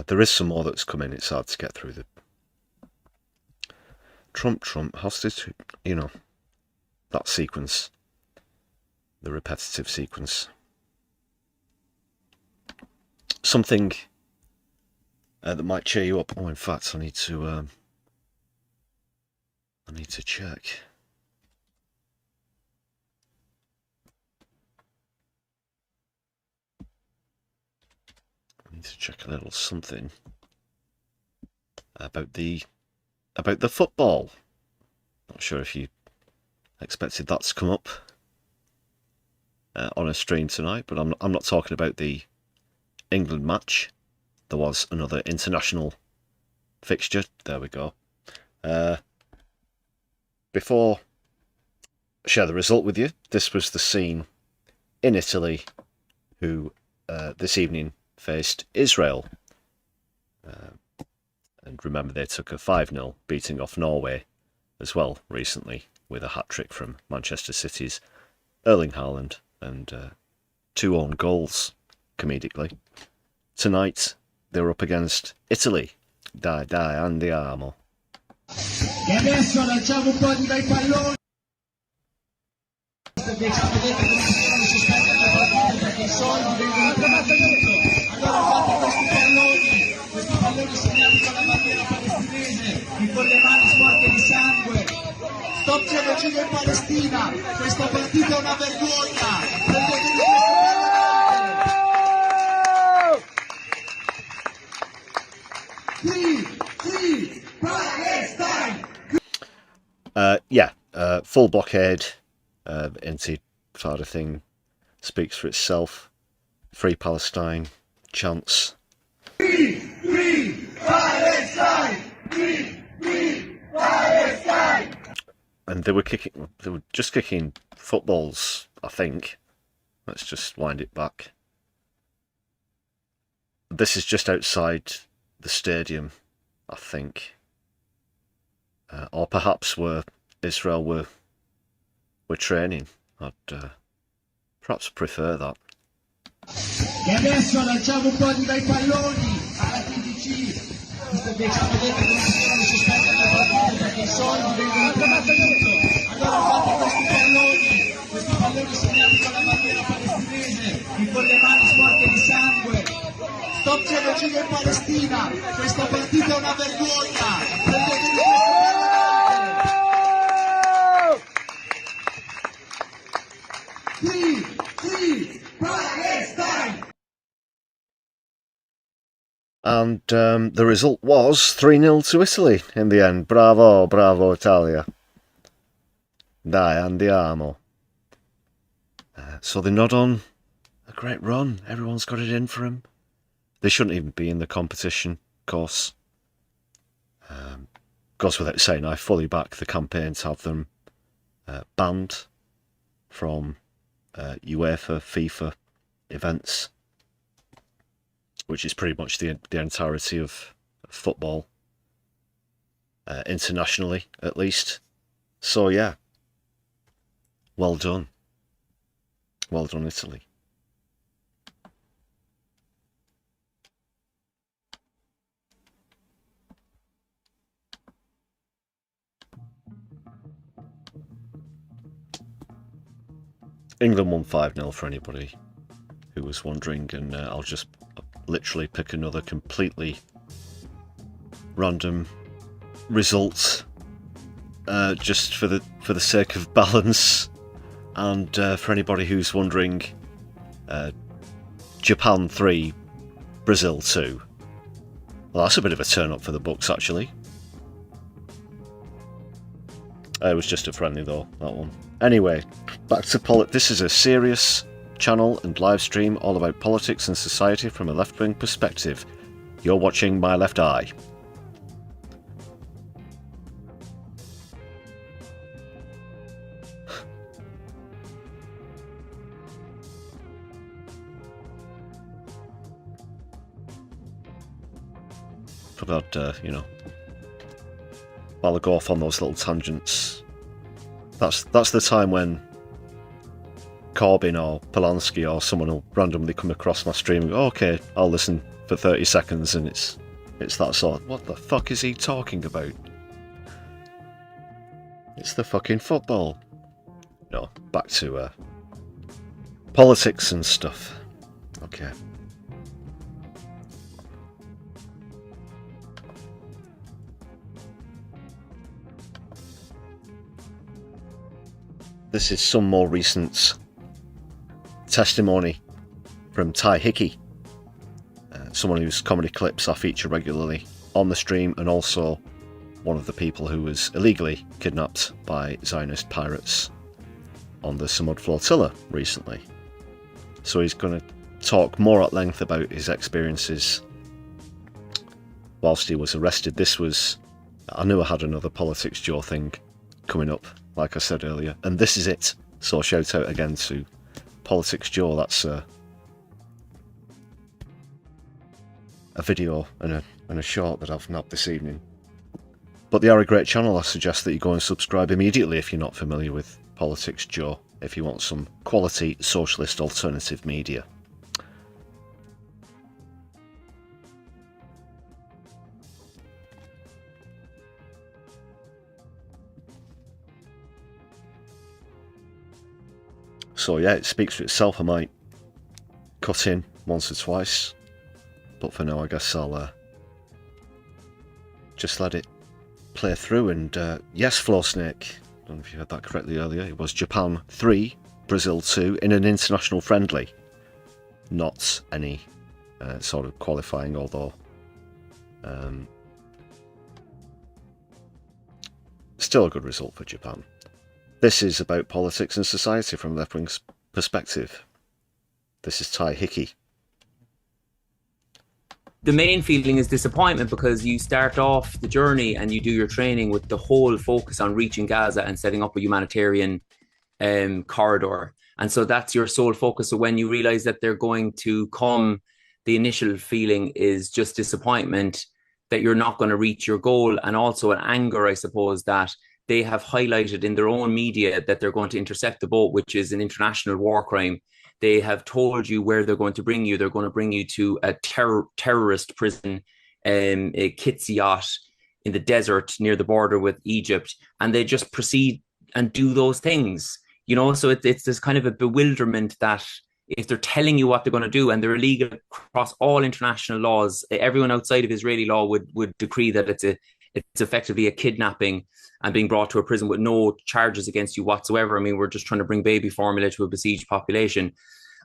There is some more that's coming. It's hard to get through the Trump hostage, you know, that sequence, the repetitive sequence. Something that might cheer you up. Oh, in fact, I need to check. I need to check a little something about the football. Not sure if you expected that to come up on a stream tonight, but I'm not talking about the England match. There was another international fixture. There we go. Before I share the result with you, this was the scene in Italy, who this evening faced Israel. And remember, they took a 5-0 beating off Norway as well recently, with a hat-trick from Manchester City's Erling Haaland and 2 own goals, comedically. Tonight, they were up against Italy. Dai, andiamo. E adesso lanciamo un po' di bei palloni. Perché sapete che non si devono sospendere le partite perché i soldi vengono prima. Allora fate questi palloni segnati con la bandiera palestinese e con le mani sporche di sangue. Stop genocidio in Palestina, questa partita è una vergogna. Free Palestine! Full blockade, Intifada thing speaks for itself. Free Palestine, chants. Free Palestine! Free Palestine! And they were just kicking footballs, I think. Let's just wind it back. This is just outside the stadium, I think. Or perhaps where Israel were training. I'd perhaps prefer that. E adesso lanciamo un po' di bei palloni alla TDC. Invece hanno detto che non si devono sospendere le partite perché i soldi vengono prima di tutto. Allora fate questi palloni segnati con la bandiera palestinese, con le mani sporche di sangue. Stop genocidio in Palestina, questa partita è una vergogna. Prendetevi questo parlamente. Free Palestine! And the result was 3-0 to Italy in the end. Bravo, bravo Italia. Dai, andiamo. So they nod on a great run. Everyone's got it in for him. They shouldn't even be in the competition, of course. Goes without saying, I fully back the campaign to have them banned from UEFA, FIFA events, which is pretty much the entirety of football, internationally at least. So yeah, well done. Well done, Italy. England won 5-0 for anybody who was wondering, and I'll just literally pick another completely random result just for the sake of balance, and for anybody who's wondering, Japan 3, Brazil 2. Well, that's a bit of a turn up for the books, actually. It was just a friendly though, that one. Anyway, back to politics. This is a serious channel and live stream all about politics and society from a left-wing perspective. You're watching My Left Eye. About, you know, while I go off on those little tangents, that's the time when Corbyn or Polanski or someone will randomly come across my stream and go, okay, I'll listen for 30 seconds, and it's that sort of, what the fuck is he talking about? It's the fucking football. No, back to politics and stuff. Okay. This is some more recent testimony from Ty Hickey, someone whose comedy clips I feature regularly on the stream, and also one of the people who was illegally kidnapped by Zionist pirates on the Samud flotilla recently. So he's going to talk more at length about his experiences whilst he was arrested. This was, I knew I had another Politics Joe thing coming up, like I said earlier, and this is it. So shout out again to Politics Joe. That's a video and a short that I've nabbed this evening. But they are a great channel. I suggest that you go and subscribe immediately if you're not familiar with Politics Joe, if you want some quality socialist alternative media. So yeah, it speaks for itself. I might cut in once or twice, but for now I guess I'll just let it play through. And yes, Flow Snake, I don't know if you heard that correctly earlier, it was Japan 3, Brazil 2 in an international friendly, not any sort of qualifying, although still a good result for Japan. This is about politics and society from a left-wing perspective. This is Ty Hickey. The main feeling is disappointment, because you start off the journey and you do your training with the whole focus on reaching Gaza and setting up a humanitarian corridor. And so that's your sole focus. So when you realize that they're going to come, the initial feeling is just disappointment that you're not going to reach your goal, and also an anger, I suppose, that they have highlighted in their own media that they're going to intercept the boat, which is an international war crime. They have told you where they're going to bring you. They're going to bring you to a terrorist prison, a Kitsiot in the desert near the border with Egypt, and they just proceed and do those things. You know, so it's this kind of a bewilderment that if they're telling you what they're going to do and they're illegal across all international laws, everyone outside of Israeli law would decree that it's effectively a kidnapping and being brought to a prison with no charges against you whatsoever. I mean, we're just trying to bring baby formula to a besieged population.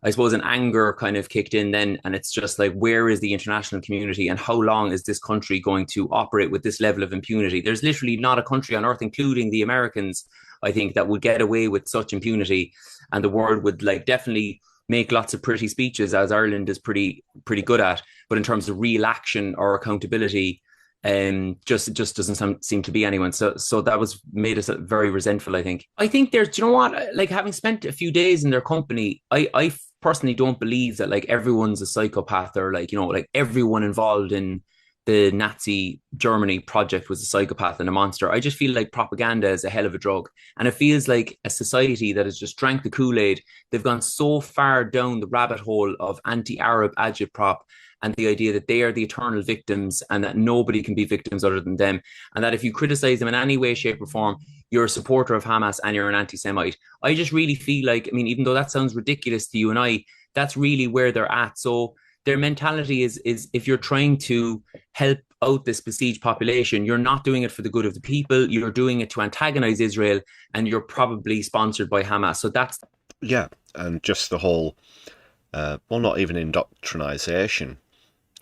I suppose an anger kind of kicked in then, and it's just like, where is the international community and how long is this country going to operate with this level of impunity? There's literally not a country on earth, including the Americans, I think, that would get away with such impunity, and the world would like definitely make lots of pretty speeches, as Ireland is pretty good at, but in terms of real action or accountability, just doesn't seem to be anyone. So that was made us very resentful, I think. I think there's, you know what, like having spent a few days in their company, I personally don't believe that like everyone's a psychopath or like, you know, like everyone involved in the Nazi Germany project was a psychopath and a monster. I just feel like propaganda is a hell of a drug. And it feels like a society that has just drank the Kool-Aid. They've gone so far down the rabbit hole of anti-Arab agitprop and the idea that they are the eternal victims and that nobody can be victims other than them. And that if you criticize them in any way, shape, or form, you're a supporter of Hamas and you're an anti-Semite. I just really feel like, I mean, even though that sounds ridiculous to you and I, that's really where they're at. So their mentality is if you're trying to help out this besieged population, you're not doing it for the good of the people, you're doing it to antagonize Israel, and you're probably sponsored by Hamas. So that's... Yeah, and just the whole, well, not even indoctrination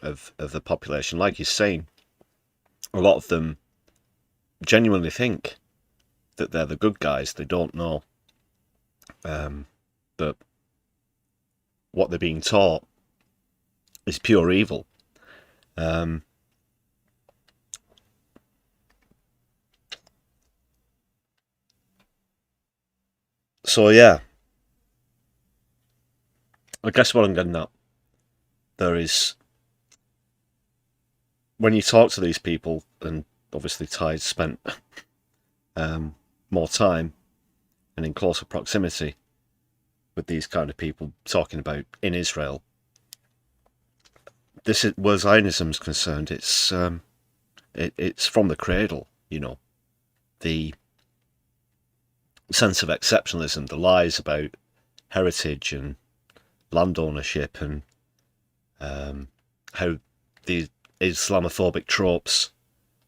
of the population. Like you're saying, a lot of them genuinely think that they're the good guys. They don't know that what they're being taught is pure evil. So yeah, I guess what I'm getting at there is, when you talk to these people, and obviously Ty's spent more time and in closer proximity with these kind of people talking about in Israel, this is, where Zionism's concerned, it's from the cradle, you know, the sense of exceptionalism, the lies about heritage and land ownership, and how the Islamophobic tropes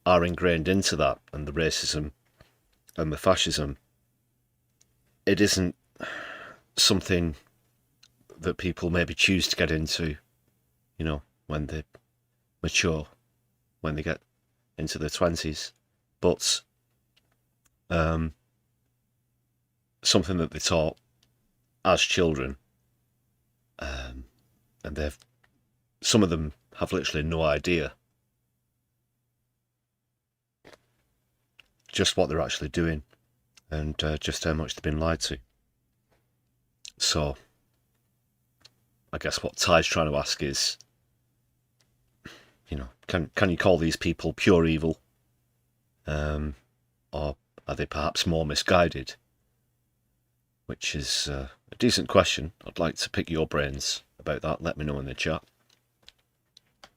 are ingrained into that, and the racism and the fascism. It isn't something that people maybe choose to get into, you know, when they mature, when they get into their 20s, but something that they taught as children, and some of them have literally no idea just what they're actually doing, and just how much they've been lied to. So I guess what Ty's trying to ask is, you know, can you call these people pure evil, or are they perhaps more misguided? Which is a decent question. I'd like to pick your brains about that. Let me know in the chat.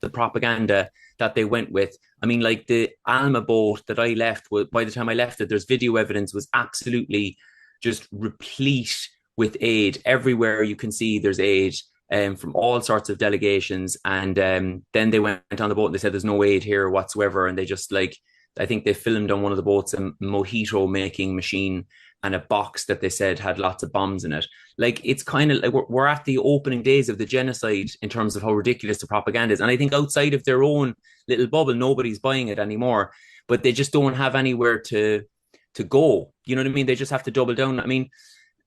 The propaganda that they went with. I mean, like the Alma boat that I left, by the time I left it, there's video evidence, was absolutely just replete with aid. Everywhere you can see there's aid from all sorts of delegations. And then they went on the boat and they said there's no aid here whatsoever. And they just, like, I think they filmed on one of the boats a mojito making machine and a box that they said had lots of bombs in it. Like, it's kind of like we're at the opening days of the genocide in terms of how ridiculous the propaganda is. And I think outside of their own little bubble, nobody's buying it anymore, but they just don't have anywhere to go. You know what I mean? They just have to double down. I mean,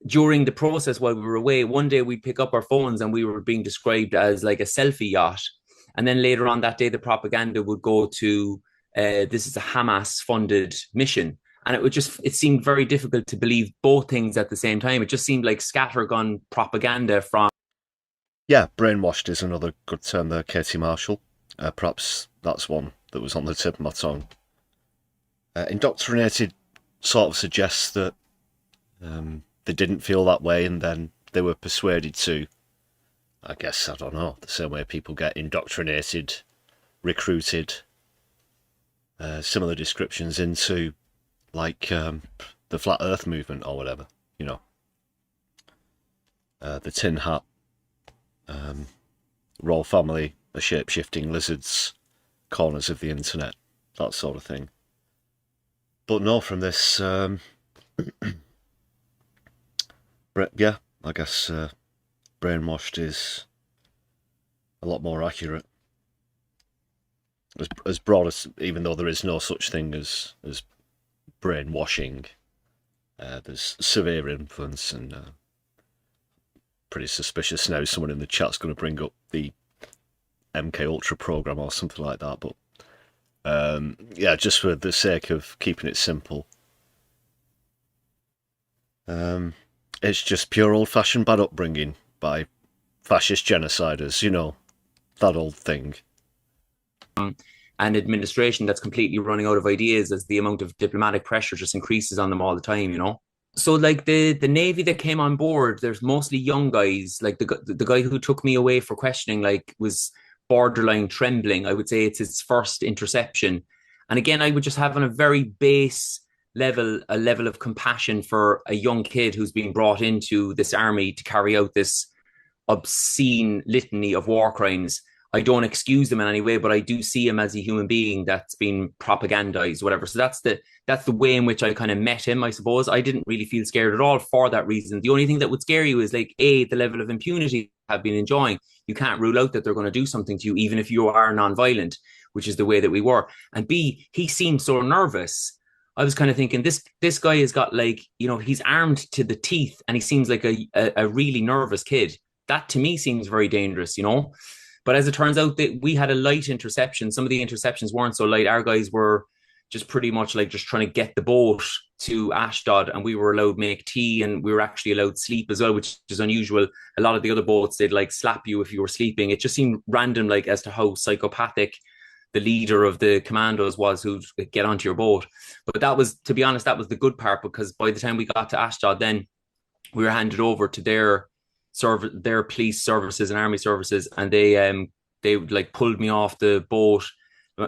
during the process while we were away, one day we'd pick up our phones and we were being described as like a selfie yacht. And then later on that day, the propaganda would go to, this is a Hamas funded mission. And it seemed very difficult to believe both things at the same time. It just seemed like scattergun propaganda from... Yeah, brainwashed is another good term there, Katie Marshall. Perhaps that's one that was on the tip of my tongue. Indoctrinated sort of suggests that they didn't feel that way and then they were persuaded to, I guess, I don't know, the same way people get indoctrinated, recruited, similar descriptions into, like, the Flat Earth movement or whatever, you know. The tin hat, royal family, the shape-shifting lizards, corners of the internet, that sort of thing. But no, from this, yeah, I guess brainwashed is a lot more accurate. As broad as, even though there is no such thing as brainwashing, there's severe influence, and pretty suspicious now someone in the chat's going to bring up the MK Ultra program or something like that, but yeah, just for the sake of keeping it simple, it's just pure old-fashioned bad upbringing by fascist genociders, you know, that old thing. An administration that's completely running out of ideas as the amount of diplomatic pressure just increases on them all the time, you know. So like the Navy that came on board, there's mostly young guys. Like the guy who took me away for questioning, like, was borderline trembling. I would say it's his first interception. And again, I would just have on a very base level, a level of compassion for a young kid who's being brought into this army to carry out this obscene litany of war crimes. I don't excuse them in any way, but I do see him as a human being that's been propagandized, whatever. So that's the way in which I kind of met him, I suppose. I didn't really feel scared at all for that reason. The only thing that would scare you is, like, A, the level of impunity I've been enjoying. You can't rule out that they're going to do something to you, even if you are non-violent, which is the way that we were. And B, he seemed so nervous. I was kind of thinking, this guy has got, like, you know, he's armed to the teeth and he seems like a really nervous kid. That to me seems very dangerous, you know. But as it turns out, that we had a light interception. Some of the interceptions weren't so light. Our guys were just pretty much like just trying to get the boat to Ashdod, and we were allowed to make tea, and we were actually allowed sleep as well, which is unusual. A lot of the other boats, they'd like slap you if you were sleeping. It just seemed random, like, as to how psychopathic the leader of the commandos was who'd get onto your boat. But that was, to be honest, that was the good part, because by the time we got to Ashdod, then we were handed over to their police services and army services, and they like pulled me off the boat.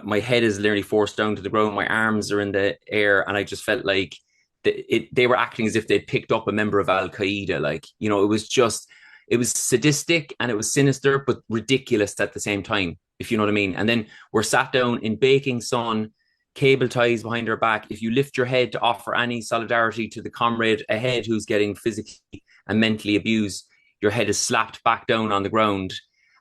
My head is literally forced down to the ground, my arms are in the air, and I just felt like they were acting as if they'd picked up a member of Al Qaeda. Like, you know, it was sadistic and it was sinister but ridiculous at the same time, if you know what I mean. And then we're sat down in baking sun, cable ties behind our back. If you lift your head to offer any solidarity to the comrade ahead who's getting physically and mentally abused, your head is slapped back down on the ground.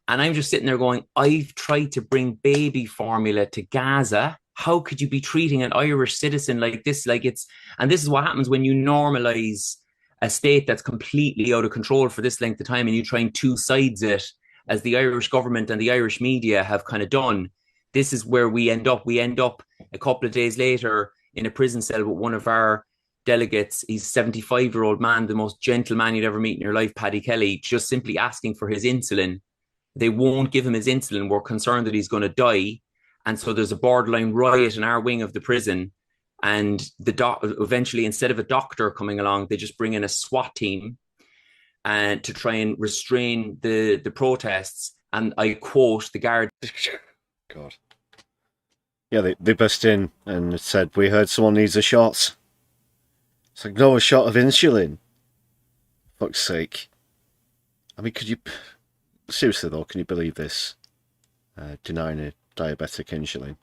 And I'm just sitting there going, I've tried to bring baby formula to Gaza. How could you be treating an Irish citizen like this? And this is what happens when you normalize a state that's completely out of control for this length of time, and you try and two sides it, as the Irish government and the Irish media have kind of done. This is where we end up. We end up a couple of days later in a prison cell with one of our delegates. He's a 75-year-old man, the most gentle man you'd ever meet in your life, Paddy Kelly, just simply asking for his insulin. They won't give him his insulin. We're concerned that he's going to die. And so there's a borderline riot in our wing of the prison. And eventually, instead of a doctor coming along, they just bring in a SWAT team and to try and restrain the protests. And I quote the guard. God. Yeah, they burst in and said, "We heard someone needs a shot." It's like, no, a shot of insulin. Fuck's sake. I mean, could you... Seriously though, can you believe this? Denying a diabetic insulin.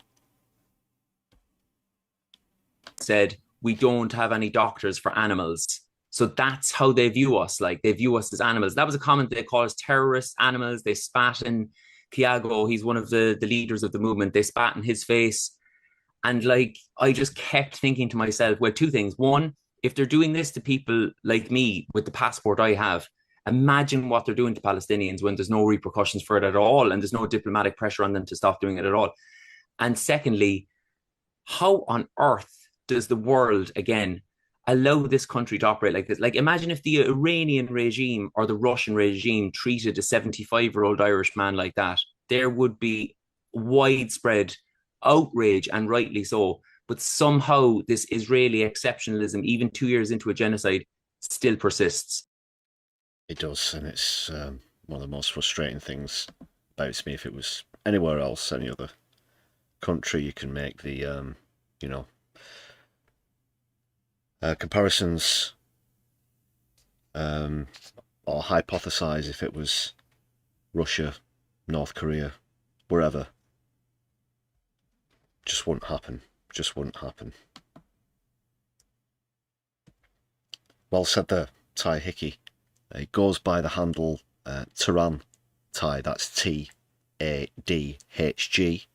Said, we don't have any doctors for animals. So that's how they view us. Like, they view us as animals. That was a comment. They call us terrorist animals. They spat in Thiago. He's one of the leaders of the movement. They spat in his face. And like, I just kept thinking to myself, well, two things. One, if they're doing this to people like me with the passport I have, imagine what they're doing to Palestinians when there's no repercussions for it at all, and there's no diplomatic pressure on them to stop doing it at all. And secondly, how on earth does the world, again, allow this country to operate like this? Like, imagine if the Iranian regime or the Russian regime treated a 75-year-old Irish man like that. There would be widespread outrage, and rightly so. But somehow this Israeli exceptionalism, even 2 years into a genocide, still persists. It does, and it's one of the most frustrating things about me. If it was anywhere else, any other country, you can make the, you know, comparisons or hypothesize if it was Russia, North Korea, wherever. Just wouldn't happen. Just wouldn't happen. Well said there, Ty Hickey. It goes by the handle Taran Ty. That's TADHG.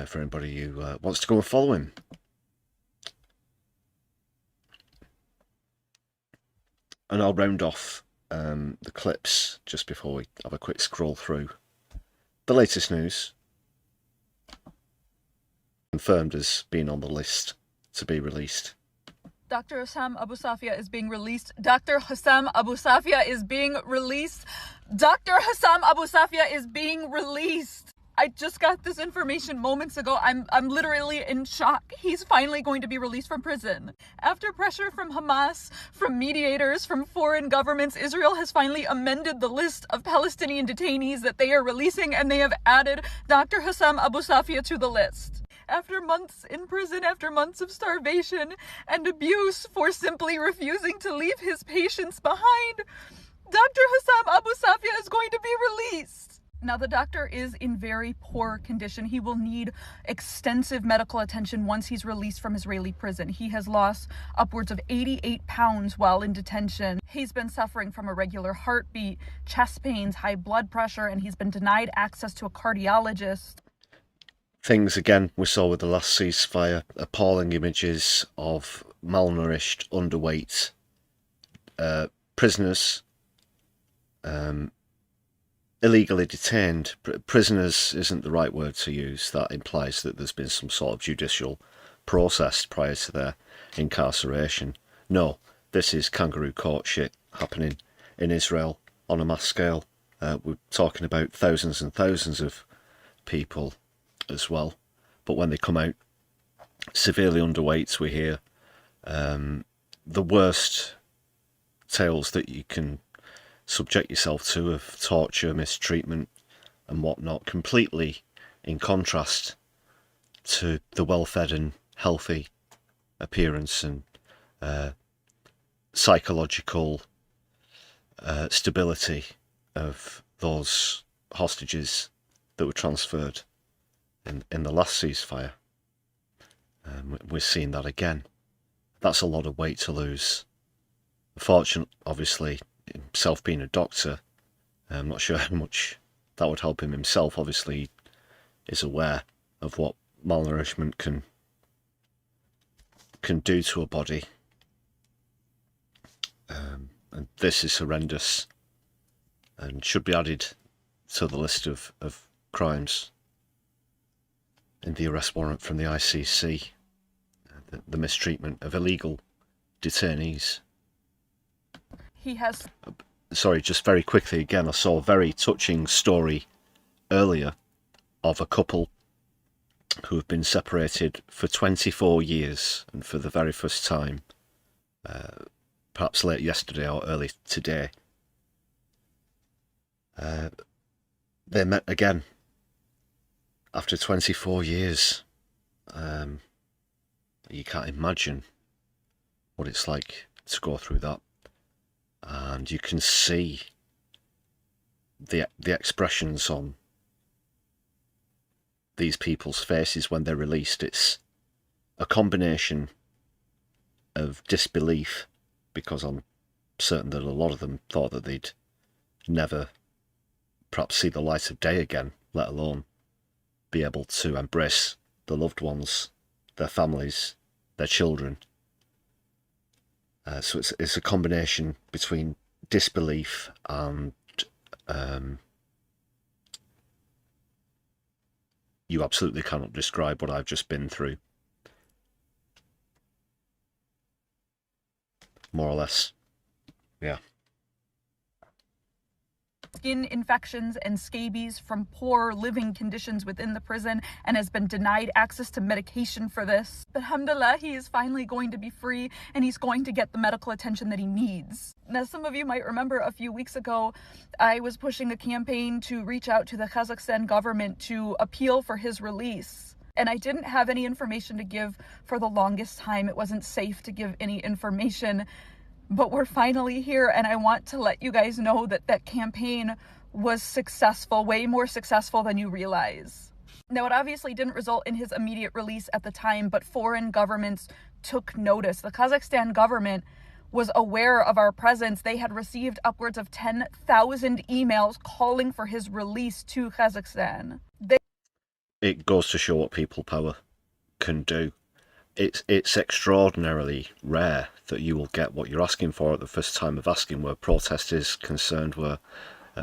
For anybody who wants to go and follow him. And I'll round off the clips just before we have a quick scroll through. The latest news. Confirmed as being on the list to be released. Dr. Hussam Abu Safia is being released. Dr. Hussam Abu Safia is being released. Dr. Hussam Abu Safia is being released. I just got this information moments ago. I'm literally in shock. He's finally going to be released from prison. After pressure from Hamas, from mediators, from foreign governments, Israel has finally amended the list of Palestinian detainees that they are releasing, and they have added Dr. Hussam Abu Safia to the list. After months in prison, after months of starvation and abuse for simply refusing to leave his patients behind, Dr. Hussam Abu Safia is going to be released. Now, the doctor is in very poor condition. He will need extensive medical attention once he's released from Israeli prison. He has lost upwards of 88 pounds while in detention. He's been suffering from irregular heartbeat, chest pains, high blood pressure, and he's been denied access to a cardiologist. Things again we saw with the last ceasefire, appalling images of malnourished, underweight prisoners, illegally detained. Prisoners isn't the right word to use. That implies that there's been some sort of judicial process prior to their incarceration. No, this is kangaroo court shit happening in Israel on a mass scale. We're talking about thousands and thousands of people as well, but when they come out severely underweight, we hear the worst tales that you can subject yourself to of torture, mistreatment and whatnot, completely in contrast to the well-fed and healthy appearance and psychological stability of those hostages that were transferred in the last ceasefire. We're seeing that again. That's a lot of weight to lose. Fortunately, obviously, himself being a doctor, I'm not sure how much that would help him himself. Obviously, he is aware of what malnourishment can do to a body. And this is horrendous and should be added to the list of crimes in the arrest warrant from the ICC, the mistreatment of illegal detainees. He has... Sorry, just very quickly again, I saw a very touching story earlier of a couple who have been separated for 24 years, and for the very first time, perhaps late yesterday or early today, they met again after 24 years. You can't imagine what it's like to go through that. And you can see the expressions on these people's faces when they're released. It's a combination of disbelief, because I'm certain that a lot of them thought that they'd never perhaps see the light of day again, let alone be able to embrace the loved ones, their families, their children. So it's a combination between disbelief and you absolutely cannot describe what I've just been through. More or less. Yeah. skin infections and scabies from poor living conditions within the prison and has been denied access to medication for this. But alhamdulillah, he is finally going to be free and he's going to get the medical attention that he needs. Now, some of you might remember a few weeks ago, I was pushing a campaign to reach out to the Kazakhstan government to appeal for his release. And I didn't have any information to give for the longest time. It wasn't safe to give any information. But we're finally here, and I want to let you guys know that that campaign was successful, way more successful than you realize. Now, it obviously didn't result in his immediate release at the time, but foreign governments took notice. The Kazakhstan government was aware of our presence. They had received upwards of 10,000 emails calling for his release to Kazakhstan. It goes to show what people power can do. It's extraordinarily rare that you will get what you're asking for at the first time of asking, where protest is concerned, where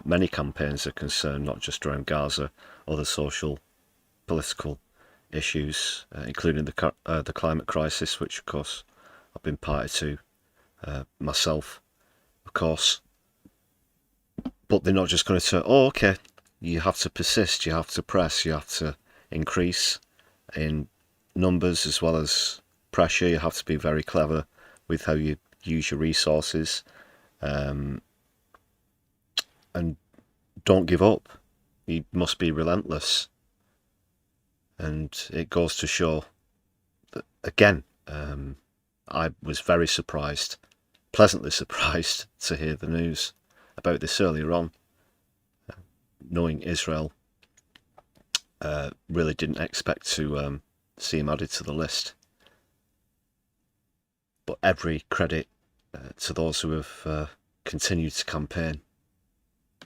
many campaigns are concerned, not just around Gaza, other social, political issues, including the climate crisis, which of course I've been party to myself, of course. But they're not just going to say, oh, okay, you have to persist, you have to press, you have to increase in numbers as well as pressure. You have to be very clever with how you use your resources, and don't give up. You must be relentless. And it goes to show that, again, I was very surprised, pleasantly surprised to hear the news about this earlier on, knowing Israel really didn't expect to see him added to the list. But every credit to those who have continued to campaign.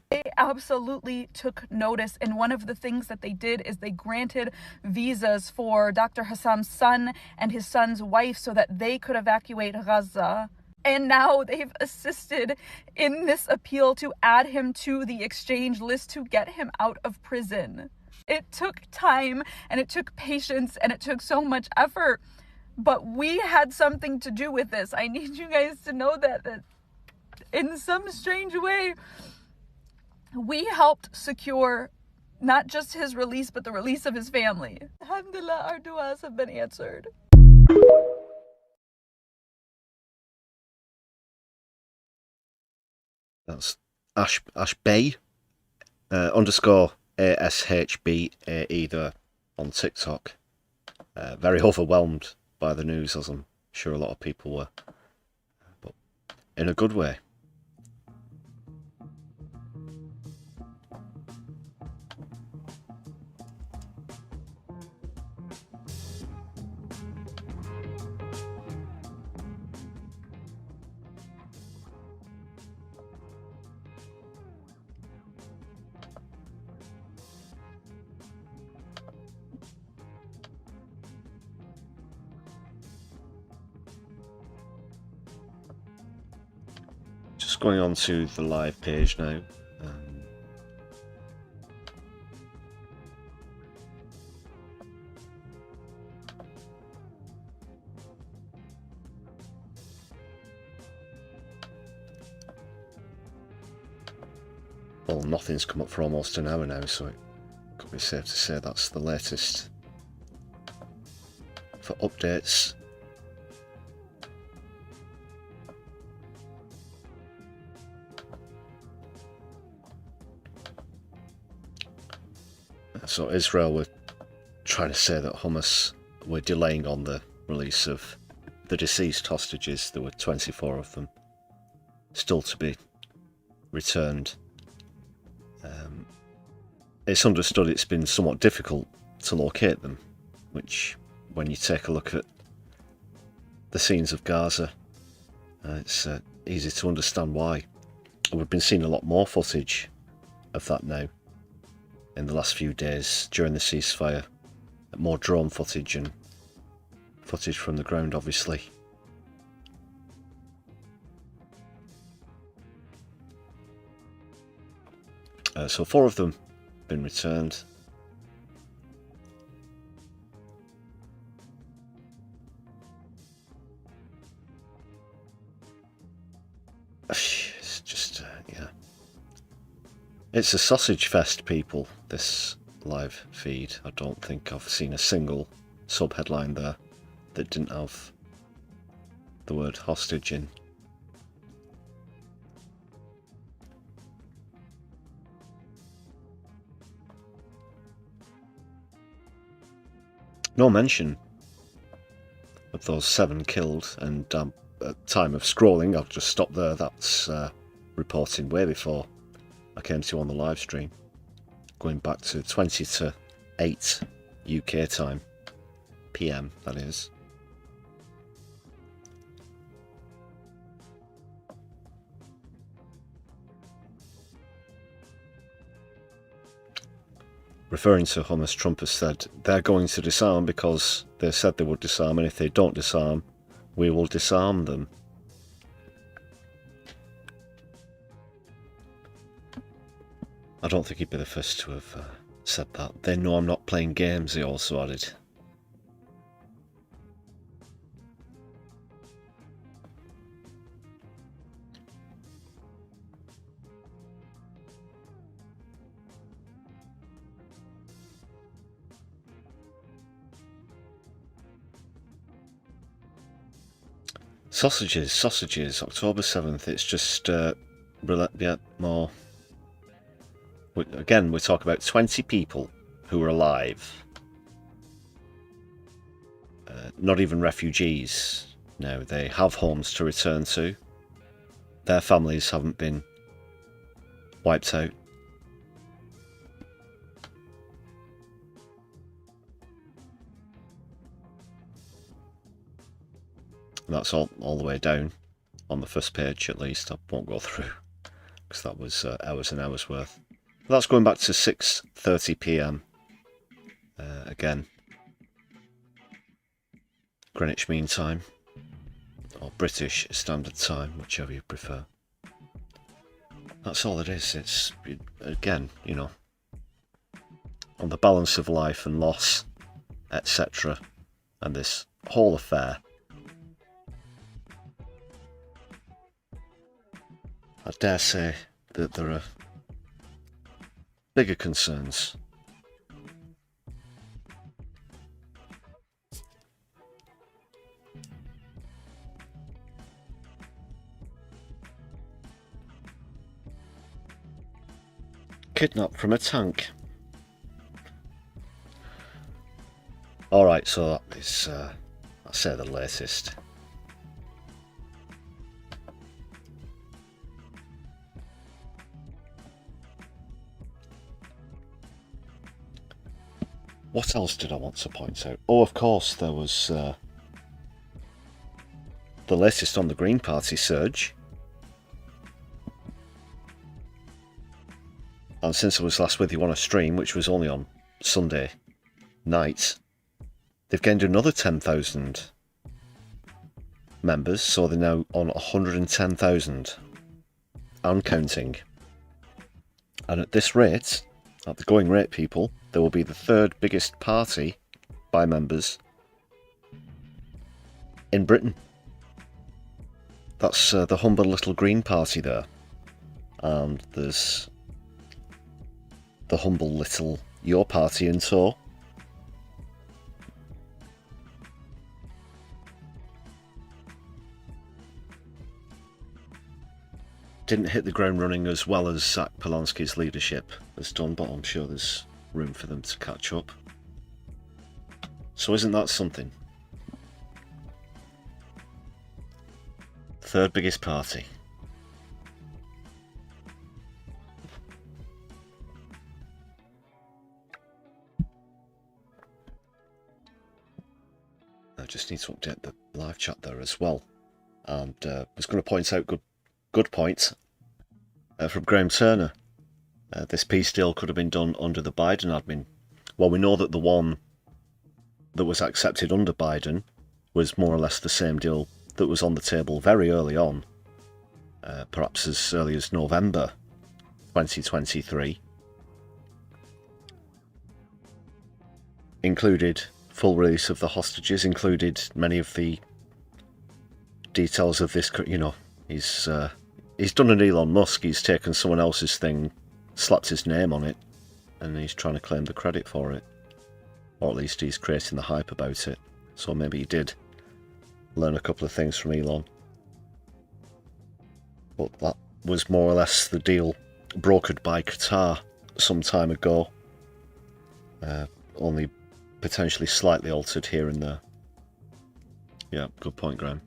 They absolutely took notice, and one of the things that they did is they granted visas for Dr. Hassam's son and his son's wife so that they could evacuate Gaza. And now they've assisted in this appeal to add him to the exchange list to get him out of prison. It took time and it took patience and it took so much effort, but we had something to do with this. I need you guys to know that in some strange way, we helped secure not just his release, but the release of his family. Alhamdulillah, our du'as have been answered. That's Ashbay underscore ASHBAE there on TikTok. Very overwhelmed by the news, as I'm sure a lot of people were, but in a good way. Just going on to the live page now. Well, nothing's come up for almost an hour now, so it could be safe to say that's the latest. For updates, so Israel were trying to say that Hamas were delaying on the release of the deceased hostages. There were 24 of them still to be returned. It's understood it's been somewhat difficult to locate them, which, when you take a look at the scenes of Gaza, it's easy to understand why. We've been seeing a lot more footage of that now in the last few days during the ceasefire. More drone footage and footage from the ground, obviously. So 4 of them been returned. It's just, yeah. It's a sausage fest, people, this live feed. I don't think I've seen a single sub-headline there that didn't have the word hostage in. No mention of those 7 killed, and at time of scrolling, I'll just stop there. That's reporting way before I came to you on the live stream, going back to 20 to 8 UK time, PM that is. Referring to Hamas, Trump has said they're going to disarm because they said they would disarm, and if they don't disarm, we will disarm them. I don't think he'd be the first to have said that. They know I'm not playing games, he also added. Sausages, October 7th, it's just more... Again, we talk about 20 people who are alive. Not even refugees. No, they have homes to return to. Their families haven't been wiped out. And that's all the way down on the first page, at least. I won't go through because that was hours and hours worth. But that's going back to 6:30 PM. Again, Greenwich Mean Time, or British Standard Time, whichever you prefer. That's all it is. It's, again, you know, on the balance of life and loss, etc. And this whole affair. I dare say that there are bigger concerns. Kidnapped from a tank. Alright, so that is, I'll say the latest. What else did I want to point out? Oh, of course, there was the latest on the Green Party surge. And since I was last with you on a stream, which was only on Sunday night, they've gained another 10,000 members, so they're now on 110,000 and counting. And at this rate, at the going rate, people, there will be the third biggest party by members in Britain. That's the humble little Green Party there. And there's the humble little Your Party in tow. Didn't hit the ground running as well as Zach Polanski's leadership has done, but I'm sure there's room for them to catch up. So isn't that something? Third biggest party. I just need to update the live chat there as well. And I was going to point out good point from Graham Turner. This peace deal could have been done under the Biden admin. Well, we know that the one that was accepted under Biden was more or less the same deal that was on the table very early on, perhaps as early as November 2023. Included full release of the hostages, included many of the details of this, you know, he's done an Elon Musk, he's taken someone else's thing, slapped his name on it, and he's trying to claim the credit for it. Or at least he's creating the hype about it. So maybe he did learn a couple of things from Elon. But that was more or less the deal brokered by Qatar some time ago. Only potentially slightly altered here and there. Yeah, good point, Graham.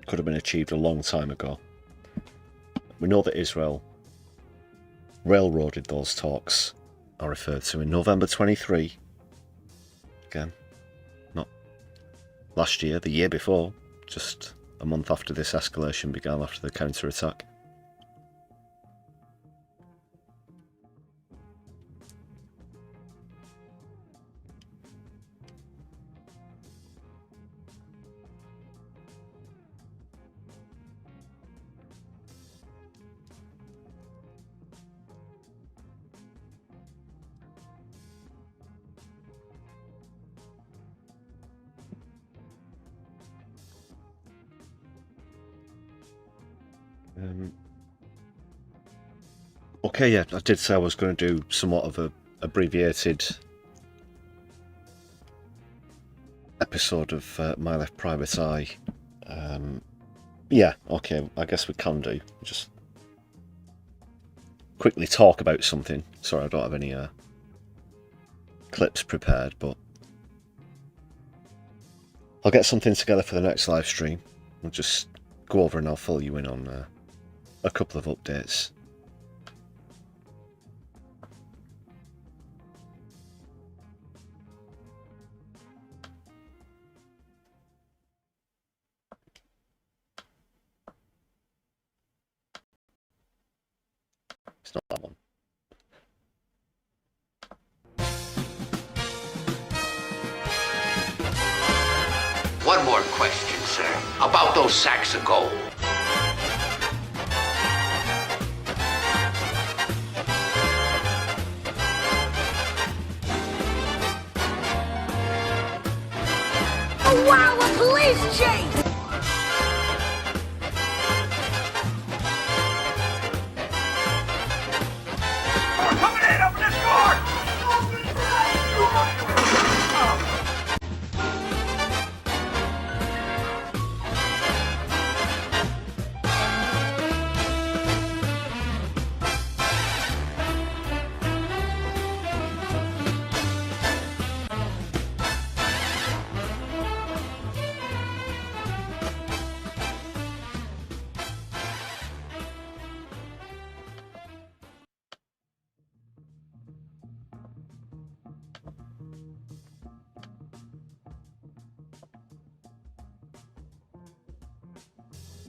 Could have been achieved a long time ago. We know that Israel railroaded those talks I referred to in November 23. Again, not last year, the year before, just a month after this escalation began, after the counterattack. Okay, yeah, I did say I was going to do somewhat of a abbreviated episode of My Left Private Eye. Yeah, okay, I guess we can do. Just quickly talk about something. Sorry, I don't have any clips prepared, but I'll get something together for the next live stream. We'll just go over and I'll fill you in on a couple of updates. It's not that one. One more question, sir, about those sacks of gold. Oh wow, a police chase!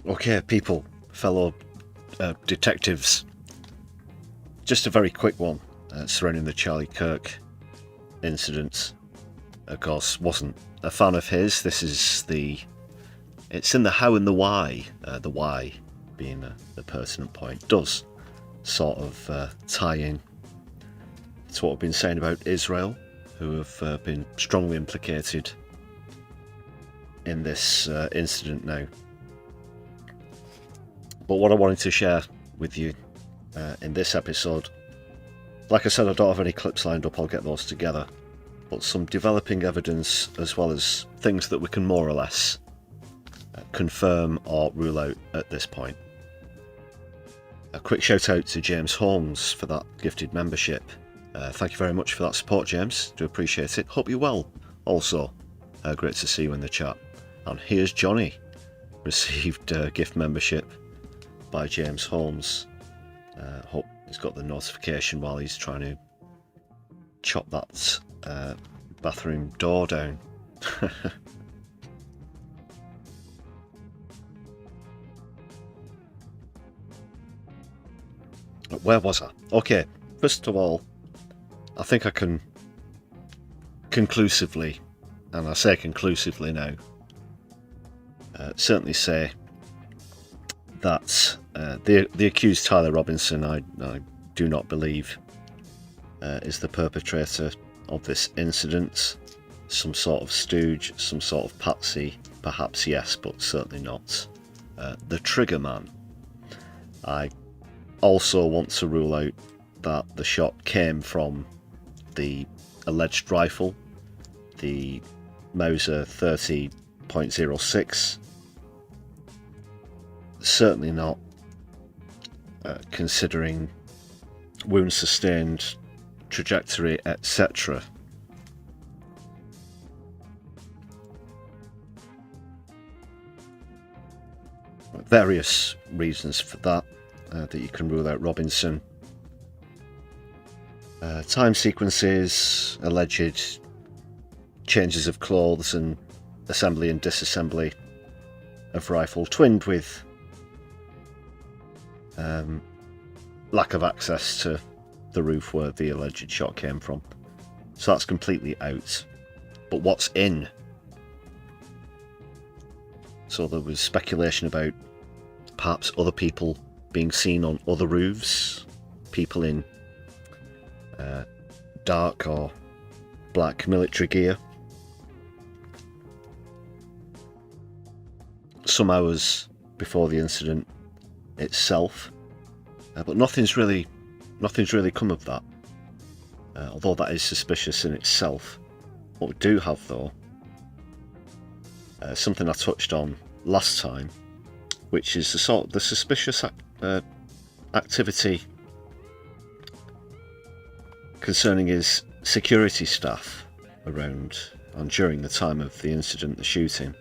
Okay, people, fellow detectives, just a very quick one surrounding the Charlie Kirk incident. Of course, wasn't a fan of his. This is it's in the how and the why. The why being the pertinent point does sort of tie in to what we've been saying about Israel, who have been strongly implicated in this incident now. But what I wanted to share with you in this episode, like I said, I don't have any clips lined up, I'll get those together, but some developing evidence as well as things that we can more or less confirm or rule out at this point. A quick shout out to James Holmes for that gifted membership. Thank you very much for that support, James, do appreciate it. Hope you're well also. Great to see you in the chat. And here's Johnny, received gift membership by James Holmes. Hope he's got the notification while he's trying to chop that bathroom door down. Where was I? Okay, first of all, I think I can conclusively, and I say conclusively now, certainly say that the accused Tyler Robinson, I do not believe is the perpetrator of this incident. Some sort of stooge, some sort of patsy, perhaps yes, but certainly not the trigger man. I also want to rule out that the shot came from the alleged rifle, the Mauser 30.06. Certainly not, considering wounds sustained, trajectory, etc. Various reasons for that, that you can rule out Robinson. Time sequences, alleged changes of clothes and assembly and disassembly of rifle, twinned with lack of access to the roof where the alleged shot came from. So that's completely out. But what's in? So there was speculation about perhaps other people being seen on other roofs, people in dark or black military gear. Some hours before the incident itself, but nothing's really come of that. Although that is suspicious in itself. What we do have, though, something I touched on last time, which is the suspicious activity concerning his security staff around and during the time of the incident, the shooting,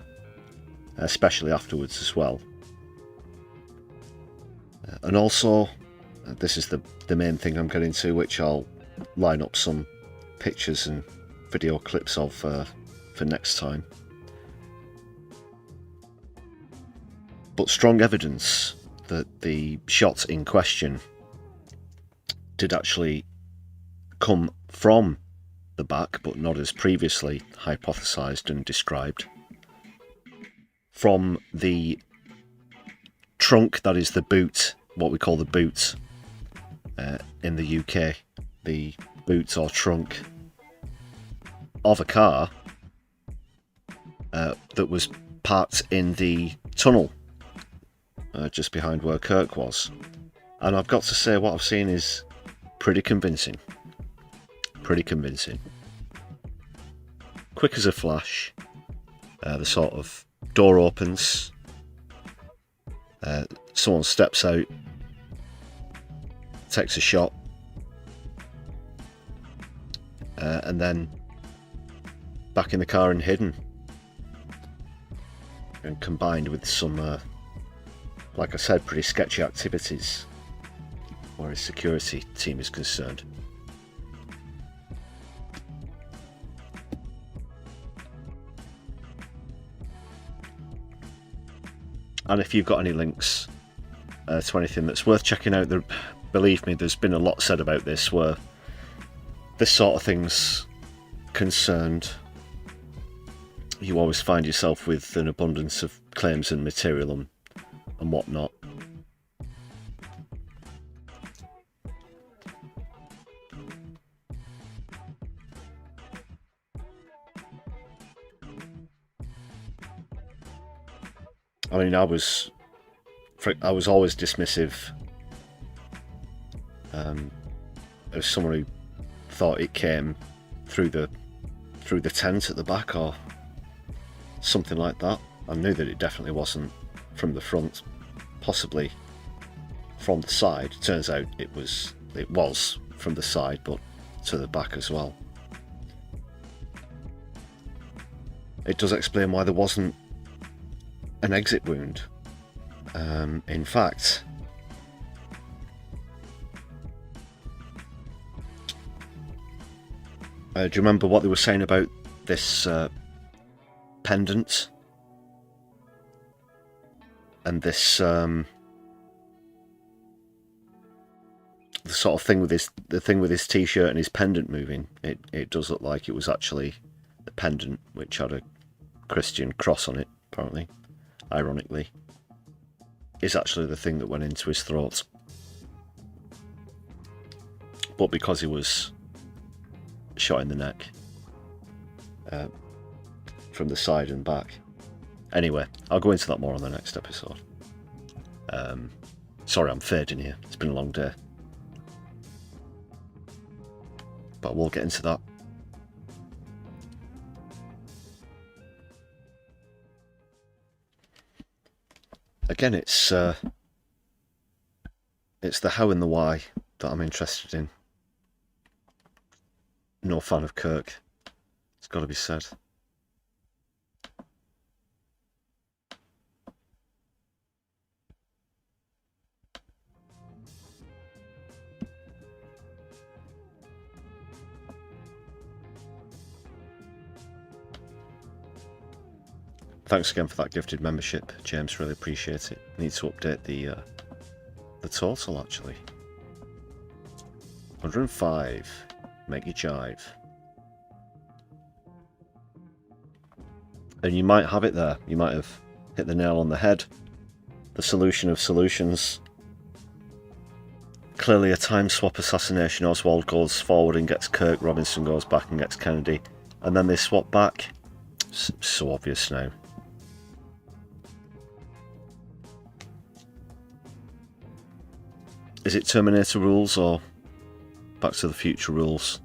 especially afterwards as well. And also, this is the main thing I'm getting to, which I'll line up some pictures and video clips of for next time. But strong evidence that the shot in question did actually come from the back, but not as previously hypothesized and described, from the trunk, that is the boot, what we call the boot in the UK, the boot or trunk of a car that was parked in the tunnel just behind where Kirk was. And I've got to say, what I've seen is pretty convincing. Pretty convincing. Quick as a flash. The sort of door opens. Someone steps out, takes a shot, and then back in the car and hidden. And combined with some, like I said, pretty sketchy activities where his security team is concerned. And if you've got any links to anything that's worth checking out, believe me, there's been a lot said about this, where this sort of thing's concerned. You always find yourself with an abundance of claims and material and whatnot. I mean, I was always dismissive as someone who thought it came through the tent at the back or something like that. I knew that it definitely wasn't from the front, possibly from the side. Turns out it was from the side, but to the back as well. It does explain why there wasn't an exit wound. In fact, do you remember what they were saying about this pendant and this the sort of thing with his t-shirt and his pendant moving? It does look like it was actually the pendant, which had a Christian cross on it, apparently, ironically, is actually the thing that went into his throat. But because he was shot in the neck from the side and back. Anyway, I'll go into that more on the next episode. Sorry, I'm fading here. It's been a long day. But we'll get into that. Again, it's the how and the why that I'm interested in. No fan of Kirk. It's got to be said. Thanks again for that gifted membership, James. Really appreciate it. Need to update the total actually. 105. Make you jive. And you might have it there. You might have hit the nail on the head. The solution of solutions. Clearly a time swap assassination. Oswald goes forward and gets Kirk. Robinson goes back and gets Kennedy. And then they swap back. So obvious now. Is it Terminator rules or Back to the Future rules?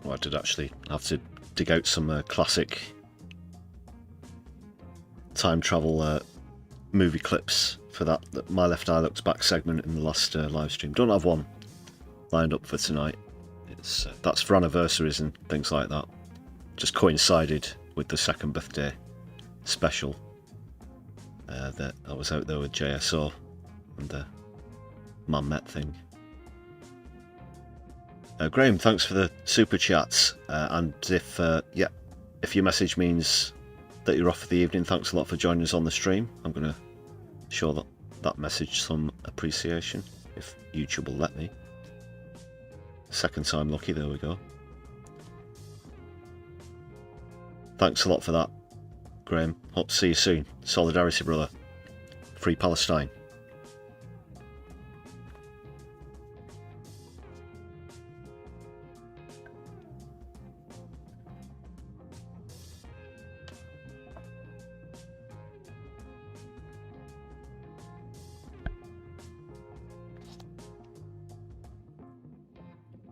Well, I did actually have to dig out some classic time travel movie clips for that My Left Eye Looks Back segment in the last live stream. Don't have one lined up for tonight. That's for anniversaries and things like that. Just coincided with the second birthday special that I was out there with JSO and the Man Met thing. Graham, thanks for the super chats. And if your message means that you're off for the evening, thanks a lot for joining us on the stream. I'm going to show that message some appreciation if YouTube will let me. Second time lucky, there we go. Thanks a lot for that, Graham. Hope to see you soon. Solidarity, brother. Free Palestine.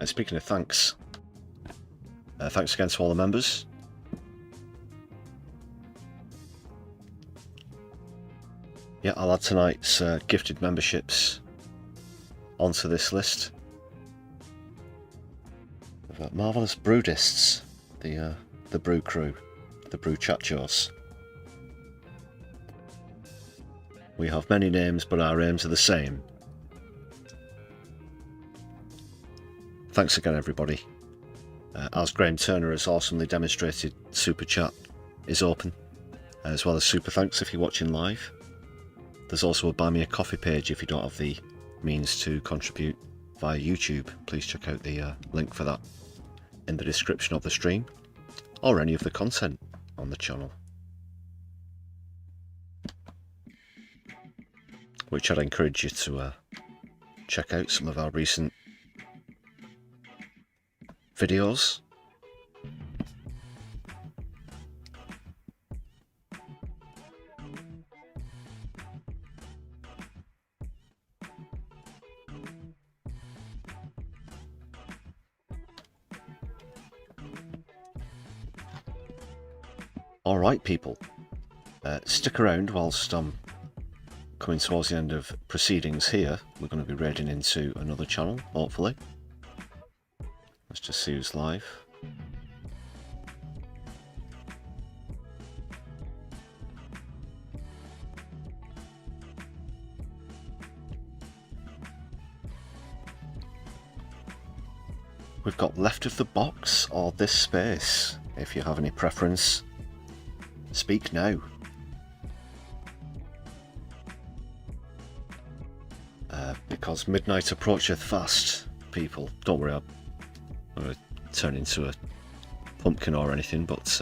Speaking of thanks, thanks again to all the members. Yeah, I'll add tonight's gifted memberships onto this list. We've got Marvellous Brewdists, the brew crew, the brew chachos. We have many names, but our aims are the same. Thanks again, everybody. As Graham Turner has awesomely demonstrated, Super Chat is open, as well as Super Thanks if you're watching live. There's also a Buy Me a Coffee page if you don't have the means to contribute via YouTube. Please check out the link for that in the description of the stream, or any of the content on the channel, which I'd encourage you to check out some of our recent videos. Alright people, stick around whilst I'm coming towards the end of proceedings here. We're going to be raiding into another channel, hopefully. Let's just see who's live. We've got Left of the Box or This Space. If you have any preference, speak now. Because midnight approacheth fast, people. Don't worry, I'm going to turn into a pumpkin or anything, but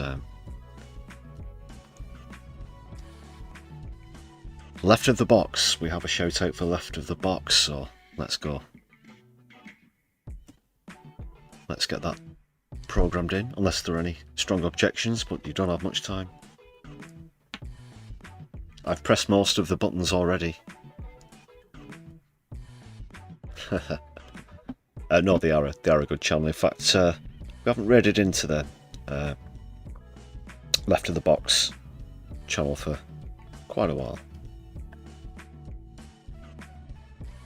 Left of the Box. We have a shout out for Left of the Box, so let's go. let's get that programmed in, unless there are any strong objections, but you don't have much time. I've pressed most of the buttons already. No, they are a good channel. In fact, we haven't raided into the Left of the Box channel for quite a while.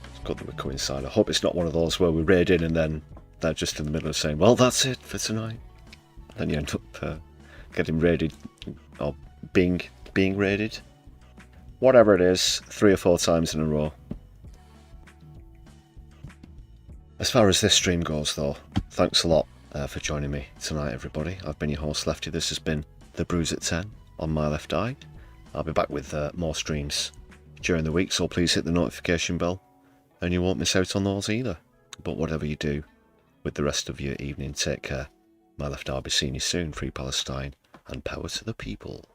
It's good that we coincide. I hope it's not one of those where we raid in and then they're just in the middle of saying, well, that's it for tonight. Then you end up getting raided, or being raided. Whatever it is, 3 or 4 times in a row. As far as this stream goes, though, thanks a lot for joining me tonight, everybody. I've been your host, Lefty. This has been the Brews at 10 on my left eye. I'll be back with more streams during the week, so please hit the notification bell and you won't miss out on those either. But whatever you do with the rest of your evening, take care. My left eye, I'll be seeing you soon. Free Palestine and power to the people.